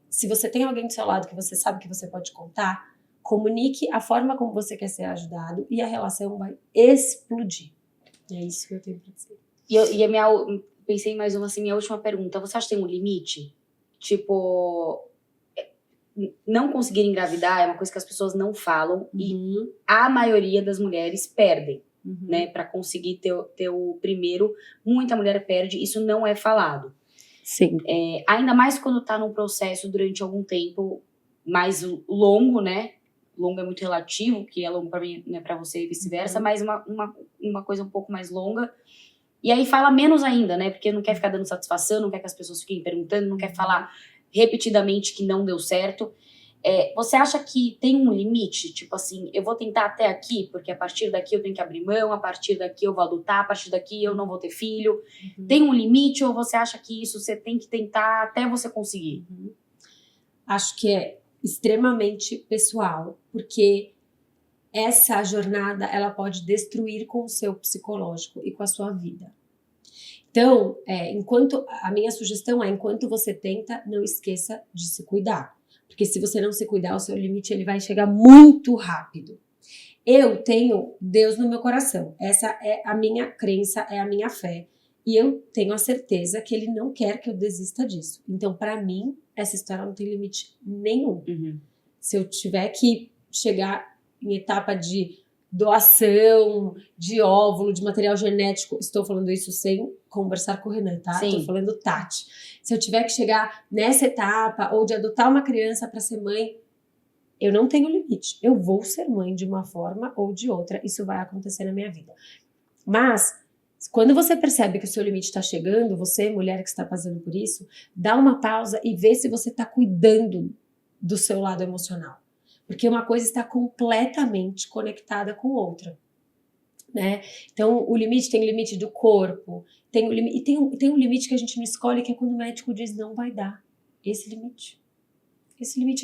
se você tem alguém do seu lado que você sabe que você pode contar, comunique a forma como você quer ser ajudado e a relação vai explodir. É isso que eu tenho pra dizer. Pensei em mais uma, assim, minha última pergunta. Você acha que tem um limite? Tipo, não conseguir engravidar é uma coisa que as pessoas não falam e a maioria das mulheres perdem, né? Pra conseguir ter o primeiro, muita mulher perde, isso não é falado. Sim. Ainda mais quando tá num processo durante algum tempo mais longo, né? Longo é muito relativo, que é longo pra mim, né, pra você e vice-versa, mas uma coisa um pouco mais longa. E aí fala menos ainda, né? Porque não quer ficar dando satisfação, não quer que as pessoas fiquem perguntando, não quer falar repetidamente que não deu certo. Você acha que tem um limite? Tipo assim, eu vou tentar até aqui, porque a partir daqui eu tenho que abrir mão, a partir daqui eu vou adotar, a partir daqui eu não vou ter filho. Tem um limite ou você acha que isso você tem que tentar até você conseguir? Acho que é extremamente pessoal, porque essa jornada ela pode destruir com o seu psicológico e com a sua vida. Então, a minha sugestão é, enquanto você tenta, não esqueça de se cuidar. Porque se você não se cuidar, o seu limite ele vai chegar muito rápido. Eu tenho Deus no meu coração. Essa é a minha crença, é a minha fé. E eu tenho a certeza que Ele não quer que eu desista disso. Então, para mim, essa história não tem limite nenhum. Se eu tiver que chegar em etapa de doação de óvulo, de material genético, estou falando isso sem conversar com o Renan, tá? Estou falando Tati. Se eu tiver que chegar nessa etapa ou de adotar uma criança para ser mãe, eu não tenho limite. Eu vou ser mãe de uma forma ou de outra. Isso vai acontecer na minha vida. Mas, quando você percebe que o seu limite está chegando, você, mulher que está passando por isso, dá uma pausa e vê se você está cuidando do seu lado emocional. Porque uma coisa está completamente conectada com outra, né? Então, o limite tem limite do corpo, tem um limite que a gente não escolhe, que é quando o médico diz não vai dar. Esse limite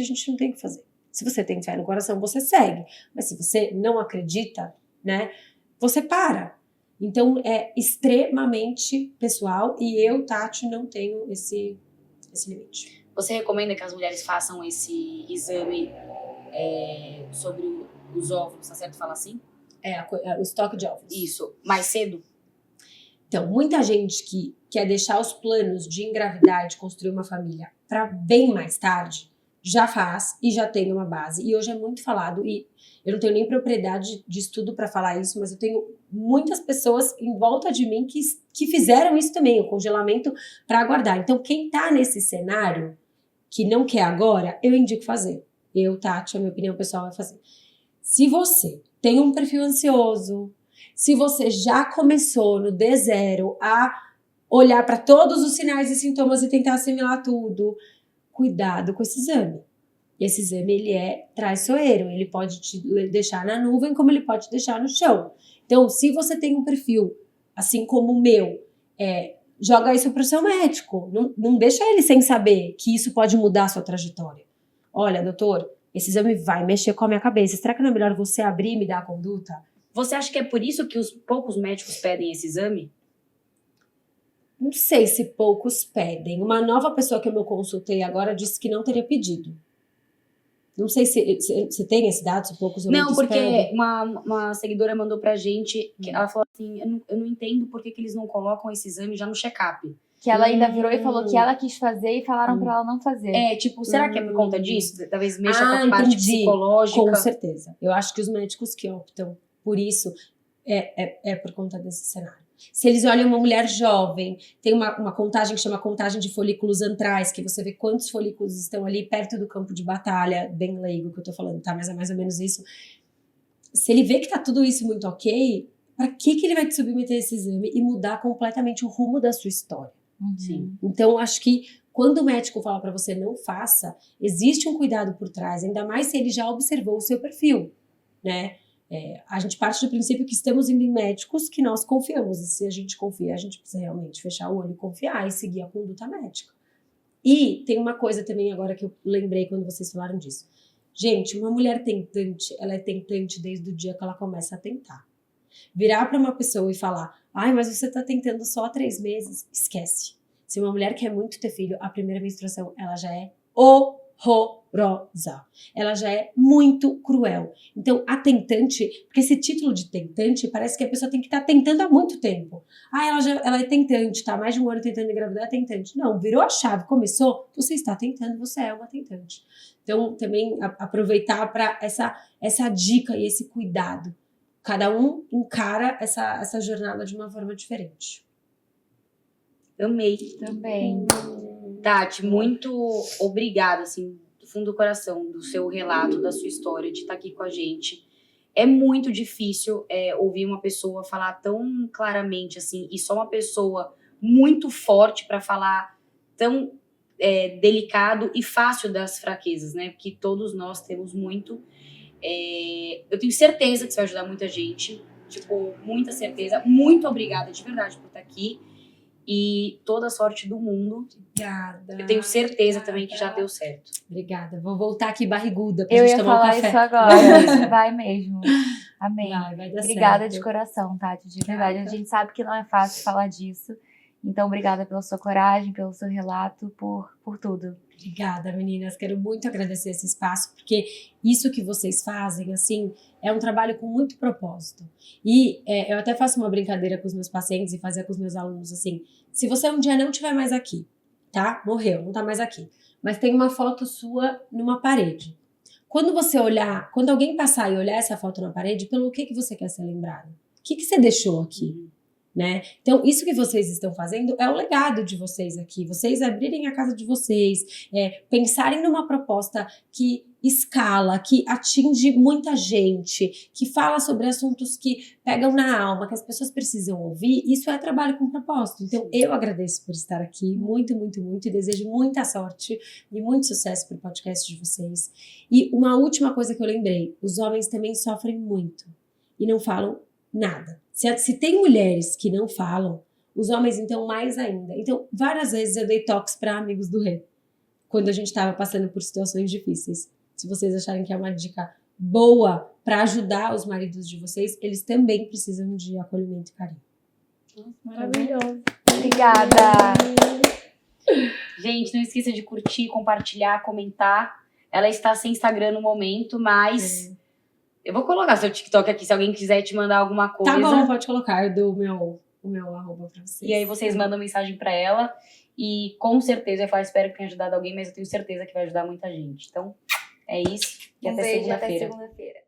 a gente não tem que fazer. Se você tem fé no coração, você segue. Mas se você não acredita, né, você para. Então, é extremamente pessoal e eu, Tati, não tenho esse limite. Você recomenda que as mulheres façam esse exame sobre os óvulos, tá certo falar assim? O estoque de óvulos. Isso, mais cedo? Então, muita gente que quer deixar os planos de engravidar e de construir uma família para bem mais tarde, já faz e já tem uma base. E hoje é muito falado, e eu não tenho nem propriedade de estudo para falar isso, mas eu tenho muitas pessoas em volta de mim que fizeram isso também, o congelamento para aguardar. Então, quem tá nesse cenário, que não quer agora, eu indico fazer. Eu, Tati, a minha opinião pessoal é fazer. Se você tem um perfil ansioso, se você já começou no D0 a olhar para todos os sinais e sintomas e tentar assimilar tudo, cuidado com esse exame. Esse exame, ele é traiçoeiro, ele pode te deixar na nuvem como ele pode te deixar no chão. Então, se você tem um perfil, assim como o meu, joga isso para o seu médico. Não deixa ele sem saber que isso pode mudar a sua trajetória. Olha, doutor, esse exame vai mexer com a minha cabeça. Será que não é melhor você abrir e me dar a conduta? Você acha que é por isso que os poucos médicos pedem esse exame? Não sei se poucos pedem. Uma nova pessoa que eu me consultei agora disse que não teria pedido. Não sei se tem esse dado, se poucos ou muitos pedem. Não, porque uma seguidora mandou pra gente, que ela falou assim, eu não entendo por que eles não colocam esse exame já no check-up. Que ela ainda virou e falou que ela quis fazer e falaram pra ela não fazer. Será que é por conta disso? Talvez mexa com a parte psicológica. Com certeza. Eu acho que os médicos que optam por isso é por conta desse cenário. Se eles olham uma mulher jovem, tem uma contagem que chama contagem de folículos antrais, que você vê quantos folículos estão ali perto do campo de batalha, bem leigo que eu tô falando, tá? Mas é mais ou menos isso. Se ele vê que tá tudo isso muito ok, pra que ele vai te submeter a esse exame e mudar completamente o rumo da sua história? Sim. Então, acho que quando o médico fala pra você não faça, existe um cuidado por trás, ainda mais se ele já observou o seu perfil, né? A gente parte do princípio que estamos indo em médicos que nós confiamos, e se a gente confia, a gente precisa realmente fechar o olho e confiar e seguir a conduta médica. E tem uma coisa também agora que eu lembrei quando vocês falaram disso. Gente, uma mulher tentante, ela é tentante desde o dia que ela começa a tentar. Virar para uma pessoa e falar, ai, mas você tá tentando só há 3 meses, esquece. Se uma mulher quer muito ter filho, a primeira menstruação, ela já é horrorosa. Ela já é muito cruel. Então, a tentante, porque esse título de tentante parece que a pessoa tem que estar tentando há muito tempo. Ah, ela é tentante, tá mais de um ano tentando engravidar, é tentante. Não, virou a chave, começou, você está tentando, você é uma tentante. Então, também aproveitar para essa dica e esse cuidado. Cada um encara essa jornada de uma forma diferente. Amei. Também. Tati, muito obrigada, assim, do fundo do coração, do seu relato, da sua história, de estar aqui com a gente. É muito difícil ouvir uma pessoa falar tão claramente, assim, e só uma pessoa muito forte para falar tão delicado e fácil das fraquezas, né? Porque todos nós temos muito. Eu tenho certeza que você vai ajudar muita gente, tipo, muita certeza. Muito obrigada, de verdade, por estar aqui. E toda a sorte do mundo. Obrigada. Eu tenho certeza também que já deu certo. Obrigada. Vou voltar aqui barriguda pra Eu gente ia tomar um falar café. isso agora. Vai mesmo. Amém. Vai dar Obrigada certo. de coração, Tati. De verdade, Obrigada. a gente sabe que não é fácil falar disso. Então, obrigada pela sua coragem, pelo seu relato, por tudo. Obrigada, meninas. Quero muito agradecer esse espaço, porque isso que vocês fazem, assim, é um trabalho com muito propósito. E eu até faço uma brincadeira com os meus pacientes e fazia com os meus alunos, assim, se você um dia não estiver mais aqui, tá? Morreu, não tá mais aqui. Mas tem uma foto sua numa parede. Quando você olhar, quando alguém passar e olhar essa foto na parede, pelo que você quer ser lembrado? O que você deixou aqui? Né? Então, isso que vocês estão fazendo é o legado de vocês aqui. Vocês abrirem a casa de vocês, pensarem numa proposta que escala, que atinge muita gente, que fala sobre assuntos que pegam na alma, que as pessoas precisam ouvir. Isso é trabalho com propósito. Então, eu agradeço por estar aqui, muito, muito, muito, e desejo muita sorte e muito sucesso para o podcast de vocês. E uma última coisa que eu lembrei, os homens também sofrem muito e não falam nada. Se tem mulheres que não falam, os homens então mais ainda. Então, várias vezes eu dei toques para amigos do rei, quando a gente estava passando por situações difíceis. Se vocês acharem que é uma dica boa para ajudar os maridos de vocês, eles também precisam de acolhimento e carinho. Maravilhoso. Obrigada. Gente, não esqueça de curtir, compartilhar, comentar. Ela está sem Instagram no momento, mas eu vou colocar seu TikTok aqui, se alguém quiser te mandar alguma coisa. Tá bom, pode colocar, eu dou o meu arroba pra vocês. E aí vocês mandam mensagem pra ela. E com certeza, eu falo, espero que tenha ajudado alguém, mas eu tenho certeza que vai ajudar muita gente. Então, é isso. E até Beijo, até segunda-feira. segunda-feira.